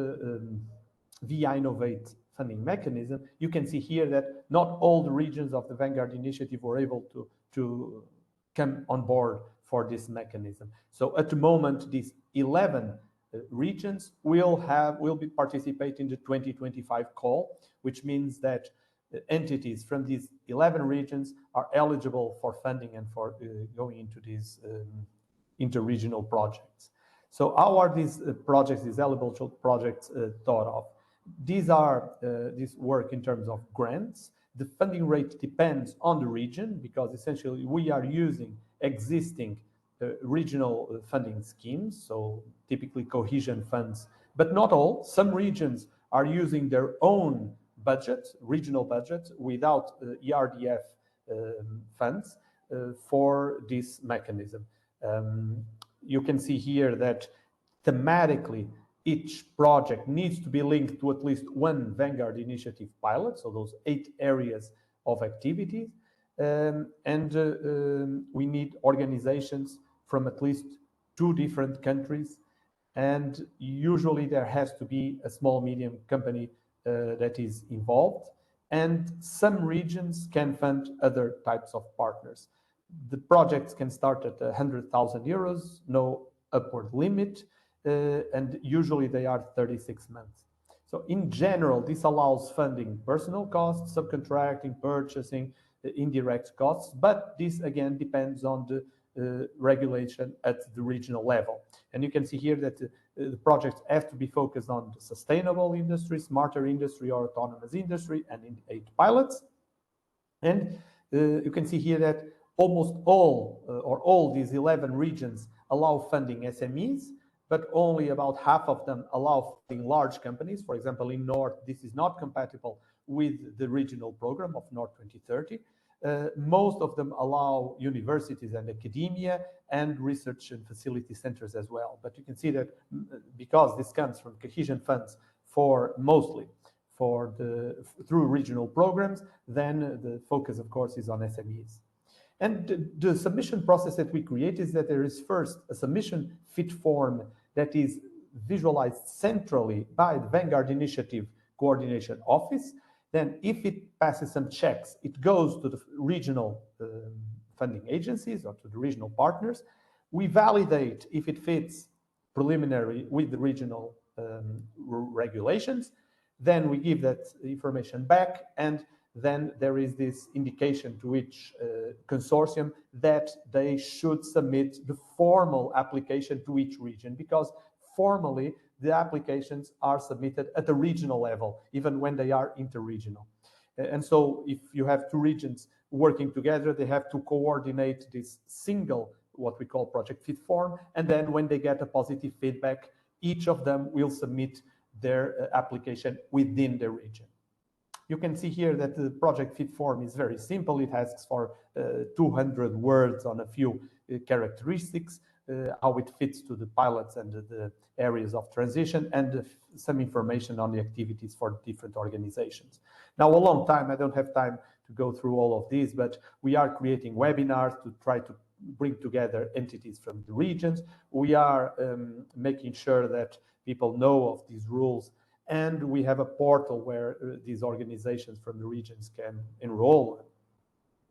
VI Innovate funding mechanism, you can see here that not all the regions of the Vanguard initiative were able to come on board for this mechanism. So at the moment, these 11 regions will be participate in the 2025 call, which means that entities from these 11 regions are eligible for funding and for going into these interregional projects. So how are these projects, these eligible projects thought of? These are this work in terms of grants. The funding rate depends on the region because essentially we are using existing regional funding schemes, so typically cohesion funds, but not all. Some regions are using their own budget, regional budget, without ERDF funds for this mechanism. You can see here that thematically each project needs to be linked to at least one Vanguard initiative pilot, so those 8 areas of activities. We need organizations from at least 2 different countries, and usually there has to be a small medium company that is involved, and some regions can fund other types of partners. The projects can start at 100,000 euros, no upward limit, and usually they are 36 months. So in general, this allows funding personnel costs, subcontracting, purchasing, indirect costs, but this again depends on the regulation at the regional level. And you can see here that the projects have to be focused on the sustainable industry, smarter industry, or autonomous industry, and in 8 pilots. And you can see here that almost all these 11 regions allow funding SMEs, but only about half of them allow funding large companies. For example, in North, this is not compatible with the regional program of North 2030. Most of them allow universities and academia and research and facility centers as well. But you can see that because this comes from cohesion funds mostly through regional programs, then the focus, of course, is on SMEs. And the submission process that we create is that there is first a submission fit form that is visualized centrally by the Vanguard Initiative Coordination Office. Then if it passes some checks, it goes to the regional funding agencies or to the regional partners. We validate if it fits preliminary with the regional regulations. Then we give that information back, and then there is this indication to each consortium that they should submit the formal application to each region, because formally the applications are submitted at the regional level, even when they are interregional. And so if you have 2 regions working together, they have to coordinate this single, what we call project fit form. And then when they get a positive feedback, each of them will submit their application within the region. You can see here that the project fit form is very simple. It asks for 200 words on a few characteristics, how it fits to the pilots and the areas of transition, and some information on the activities for different organizations. Now, a long time, I don't have time to go through all of these, but we are creating webinars to try to bring together entities from the regions. We are making sure that people know of these rules, and we have a portal where these organizations from the regions can enroll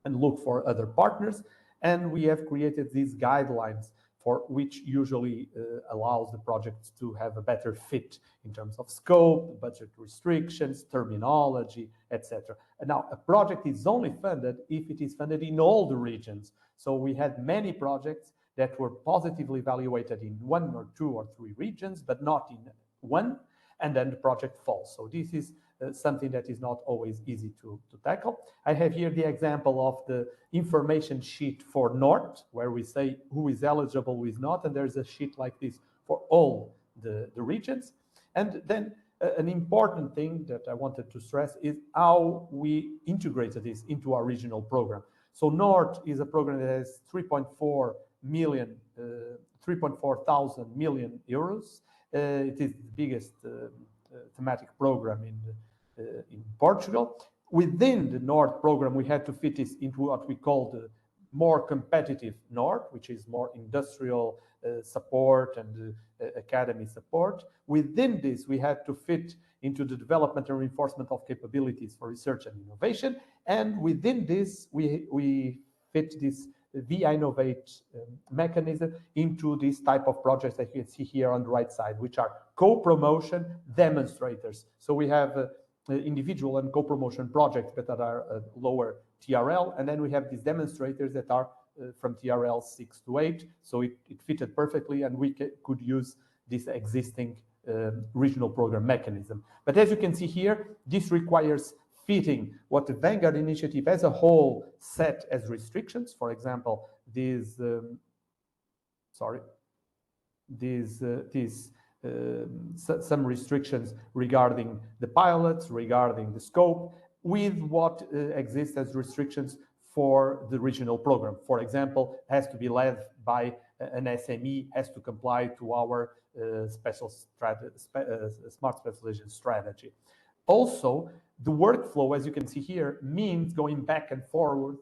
and look for other partners. And we have created these guidelines for which usually allows the projects to have a better fit in terms of scope, budget restrictions, terminology, etc. And now a project is only funded if it is funded in all the regions. So we had many projects that were positively evaluated in 1 or 2 or 3 regions, but not in one, and then the project falls. So this is something that is not always easy to tackle. I have here the example of the information sheet for North, where we say who is eligible, who is not, and there's a sheet like this for all the regions. And then an important thing that I wanted to stress is how we integrated this into our regional program. So North is a program that has 3.4 thousand million euros. It is the biggest thematic program in Portugal. Within the North program, we had to fit this into what we call the more competitive north, which is more industrial support and academy support. Within this, we had to fit into the development and reinforcement of capabilities for research and innovation. And within this, we fit this V-Innovate mechanism into this type of projects that you can see here on the right side, which are co-promotion demonstrators. So we have individual and co-promotion projects that are lower TRL, and then we have these demonstrators that are from TRL 6 to 8. So it fitted perfectly, and we could use this existing regional program mechanism. But as you can see here, this requires fitting what the Vanguard initiative as a whole set as restrictions. For example, these some restrictions regarding the pilots, regarding the scope, with what exists as restrictions for the regional program. For example, has to be led by an SME, has to comply to our smart specialization strategy. Also, the workflow, as you can see here, means going back and forward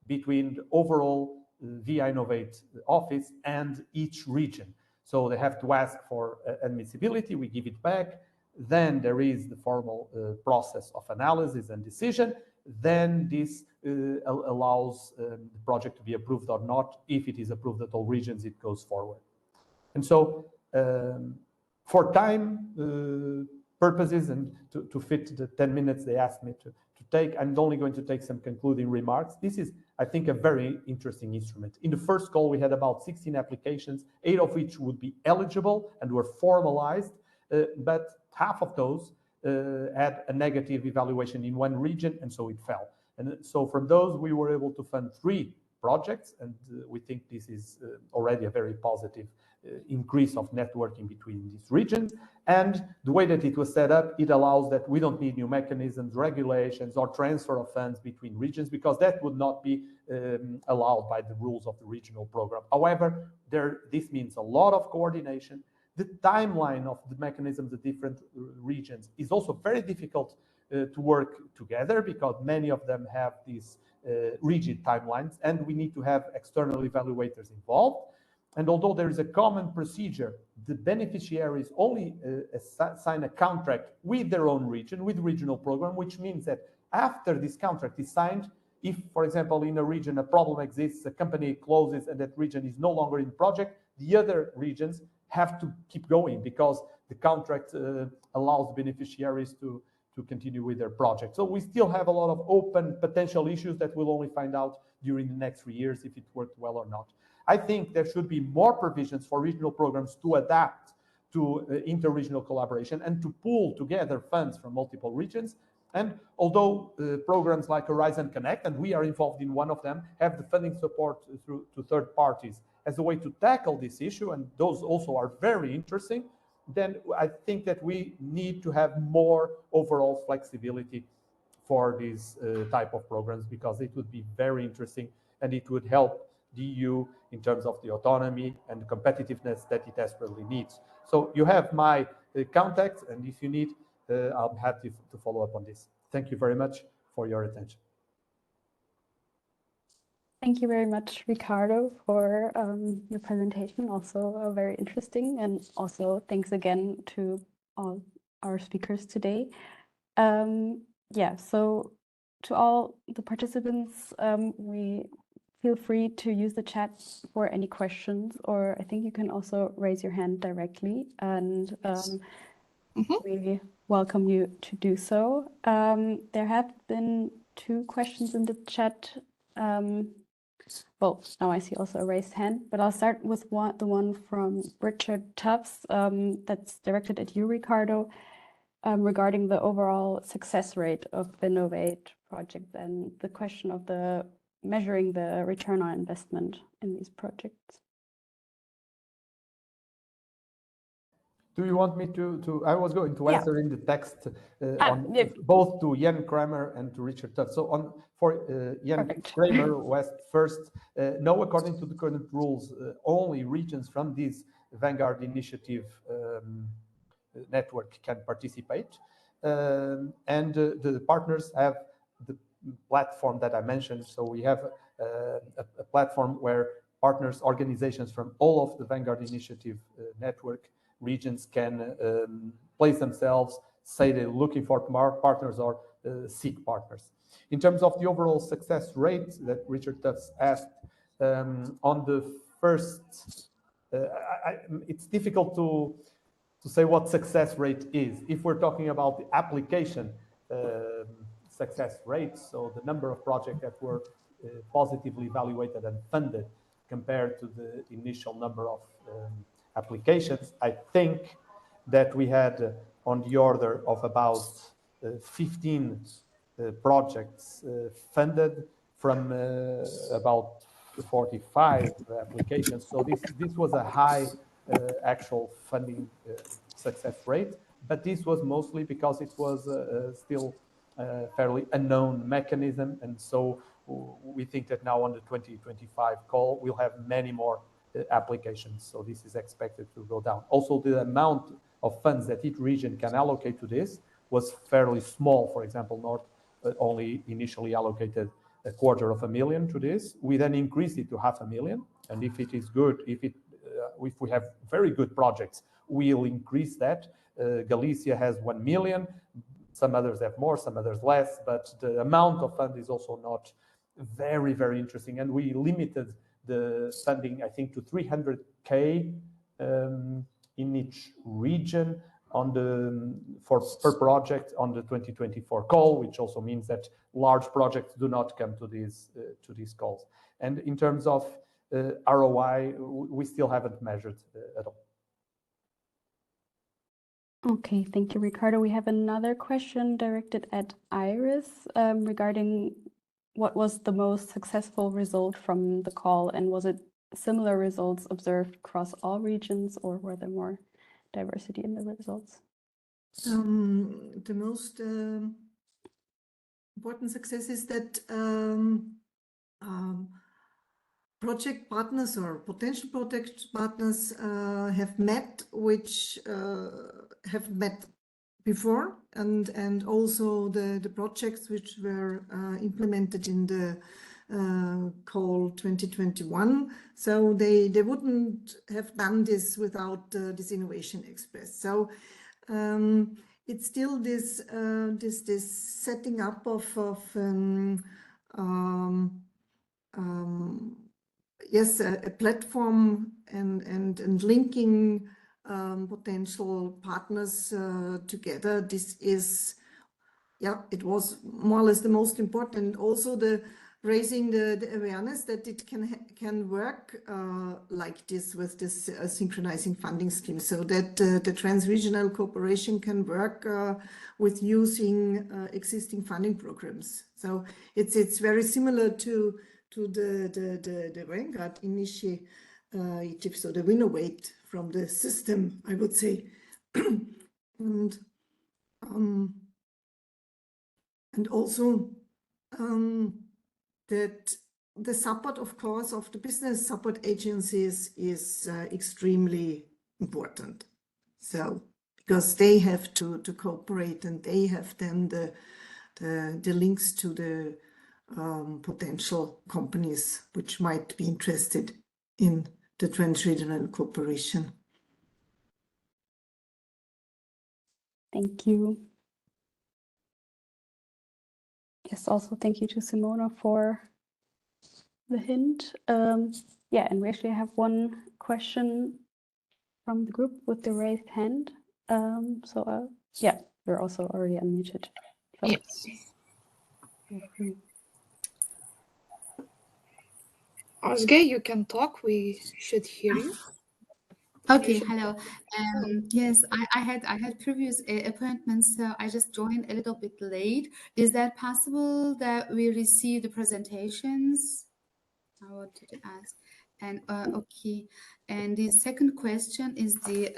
between the overall V-Innovate office and each region. So they have to ask for admissibility, we give it back. Then there is the formal process of analysis and decision. Then this allows the project to be approved or not. If it is approved at all regions, it goes forward. And so for time purposes and to fit the 10 minutes they asked me to take, I'm only going to take some concluding remarks. This is, I think, a very interesting instrument. In the first call, we had about 16 applications, 8 of which would be eligible and were formalized, but half of those had a negative evaluation in one region, and so it fell. And so from those, we were able to fund 3 projects, and we think this is already a very positive increase of networking between these regions. And the way that it was set up, it allows that we don't need new mechanisms, regulations, or transfer of funds between regions, because that would not be allowed by the rules of the regional program. However, this means a lot of coordination. The timeline of the mechanisms of different regions is also very difficult to work together, because many of them have these rigid timelines, and we need to have external evaluators involved. And although there is a common procedure, the beneficiaries only sign a contract with their own region, with the regional program, which means that after this contract is signed, if, for example, in a region a problem exists, a company closes and that region is no longer in the project, the other regions have to keep going, because the contract allows beneficiaries to continue with their project. So we still have a lot of open potential issues that we'll only find out during the next 3 years if it worked well or not. I think there should be more provisions for regional programs to adapt to interregional collaboration and to pool together funds from multiple regions. And although programs like Horizon Connect, and we are involved in one of them, have the funding support to third parties as a way to tackle this issue, and those also are very interesting, then I think that we need to have more overall flexibility for these type of programs, because it would be very interesting and it would help the EU in terms of the autonomy and the competitiveness that it desperately needs. So you have my contacts, and if you need, I'm happy to follow up on this. Thank you very much for your attention. Thank you very much, Ricardo, for your presentation. Also very interesting, and also thanks again to all our speakers today. Yeah, so to all the participants, we feel free to use the chat for any questions, or I think you can also raise your hand directly, and we welcome you to do so. There have been 2 questions in the chat. Well, now I see also a raised hand, but I'll start with the one from Richard Tufts that's directed at you, Ricardo, regarding the overall success rate of the Innovate project and the question of measuring the return on investment in these projects. Do you want me to I was going to answer in the text both to Jan Kramer and to Richard Tufts. So for Jan Kramer West first, no, according to the current rules, only regions from this Vanguard initiative network can participate. And the partners have the platform that I mentioned. So we have a platform where partners, organizations from all of the Vanguard Initiative network regions can place themselves, say they're looking for partners or seek partners. In terms of the overall success rate that Richard Tufts asked, on the first, it's difficult to say what success rate is. If we're talking about the application success rate, so the number of projects that were positively evaluated and funded compared to the initial number of applications, I think that we had on the order of about 15 projects funded from about 45 applications. So this was a high actual funding success rate, but this was mostly because it was still a fairly unknown mechanism. And so we think that now on the 2025 call, we'll have many more applications. So this is expected to go down. Also, the amount of funds that each region can allocate to this was fairly small. For example, North only initially allocated $250,000 to this. We then increased it to $500,000. And if it is good, if we have very good projects, we'll increase that. Galicia has 1 million. Some others have more, some others less, but the amount of fund is also not very, very interesting. And we limited the funding, I think, to 300K in each region per project on the 2024 call, which also means that large projects do not come to these calls. And in terms of ROI, we still haven't measured at all. Okay, thank you, Ricardo. We have another question directed at Iris regarding what was the most successful result from the call, and was it similar results observed across all regions, or were there more diversity in the results? The most important success is that project partners or potential project partners have met, which have met before, and also the projects which were implemented in the call 2021. So they wouldn't have done this without this Innovation Express. So it's still this setting up of yes, a platform and linking potential partners together. This is, yeah, it was more or less the most important. Also, the raising the awareness that it can work like this with this synchronizing funding scheme, so that the trans-regional cooperation can work with using existing funding programs. So it's very similar to the Vanguard initiative, so the Winnovate from the system, I would say. And also that the support, of course, of the business support agencies is extremely important. So because they have to cooperate, and they have then the links to the potential companies which might be interested in the trans-regional cooperation. Thank you. Yes, also thank you to Simona for the hint. Yeah, and we actually have one question from the group with the raised hand. Yeah, you're also already unmuted. So. Yes. Ozge, you can talk. We should hear you. Okay, hello. Yes, I had previous appointments, so I just joined a little bit late. Is that possible that we receive the presentations? I wanted to ask. And okay, and the second question is the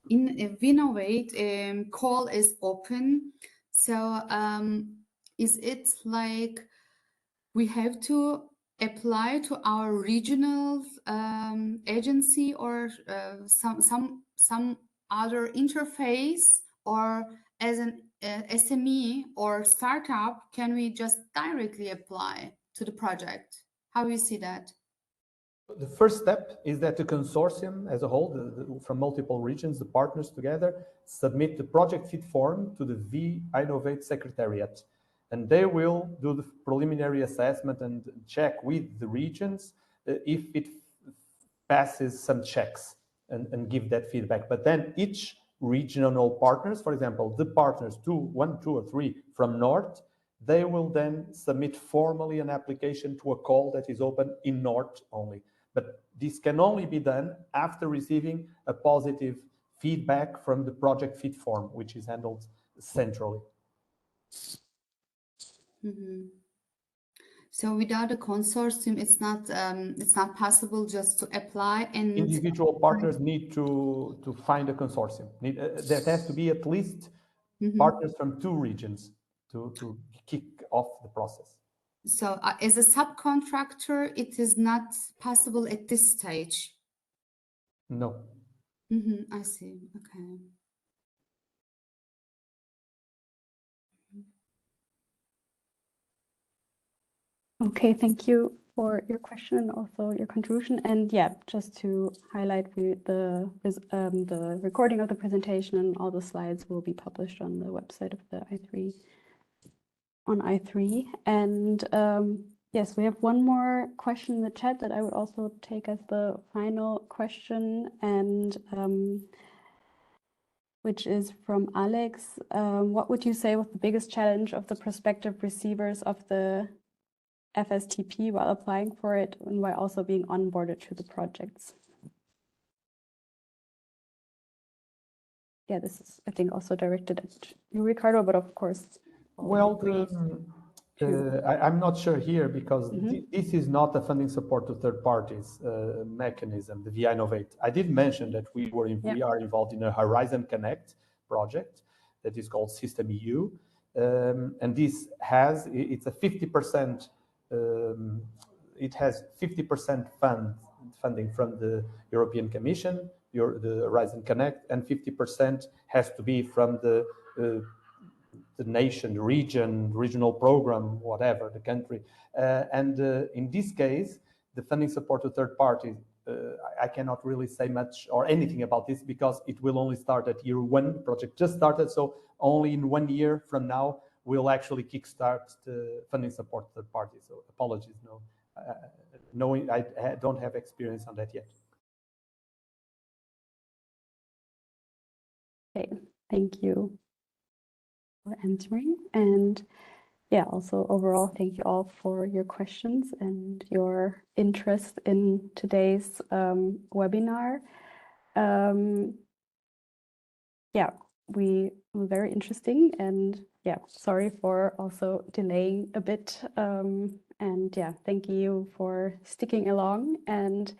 Winnovate call is open. So is it like we have to apply to our regional agency or some other interface, or as an SME or startup, can we just directly apply to the project? How you see that? The first step is that the consortium as a whole, from multiple regions, the partners together, submit the project fit form to the V-Innovate Secretariat. And they will do the preliminary assessment and check with the regions if it passes some checks and give that feedback. But then each regional partners, for example, the partners 1, 2, or 3 from North, they will then submit formally an application to a call that is open in North only. But this can only be done after receiving a positive feedback from the project fit form, which is handled centrally. Mm-hmm. So without a consortium, it's not possible just to apply, and individual partners need to find a consortium. There has to be at least partners from 2 regions to kick off the process. So as a subcontractor, it is not possible at this stage. No. I see. Okay. Okay, thank you for your question and also your contribution. And yeah, just to highlight, the recording of the presentation and all the slides will be published on the website of the i3 on i3. And yes, we have one more question in the chat that I would also take as the final question, and which is from Alex. What would you say was the biggest challenge of the prospective receivers of the FSTP while applying for it and while also being onboarded to the projects? Yeah, this is, I think, also directed at you, Ricardo, but of course. Well, I'm not sure here because this is not a funding support to third parties mechanism, the VI Innovate. I did mention that we are involved in a Horizon Connect project that is called System EU. And this it's a 50%, it has 50% funding from the European Commission, the Horizon Connect, and 50% has to be from the nation, the region, regional program, whatever, the country. And in this case, the funding support to third parties, I cannot really say much or anything about this because it will only start at year 1. The project just started, so only in 1 year from now, we'll actually kickstart the funding support to third parties. So apologies, knowing I don't have experience on that yet. Okay, thank you for answering. And yeah, also overall, thank you all for your questions and your interest in today's webinar. Yeah, we were very interesting, and yeah, sorry for also delaying a bit. And yeah, thank you for sticking along. And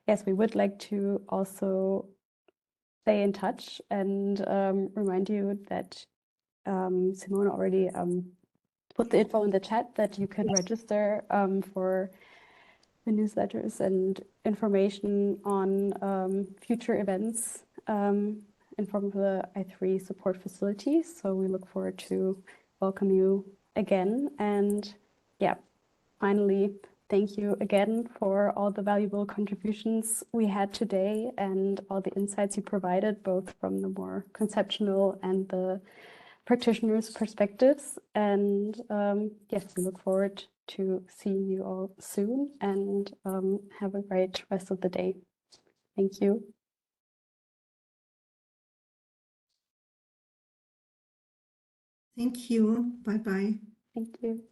yes, we would like to also stay in touch and remind you that Simona already put the info in the chat that you can register for the newsletters and information on future events in form of the i3 support facility. So we look forward to welcome you again. And yeah, finally, thank you again for all the valuable contributions we had today and all the insights you provided, both from the more conceptual and the practitioners' perspectives. And yes, we look forward to seeing you all soon, and have a great rest of the day. Thank you. Thank you. Bye-bye. Thank you.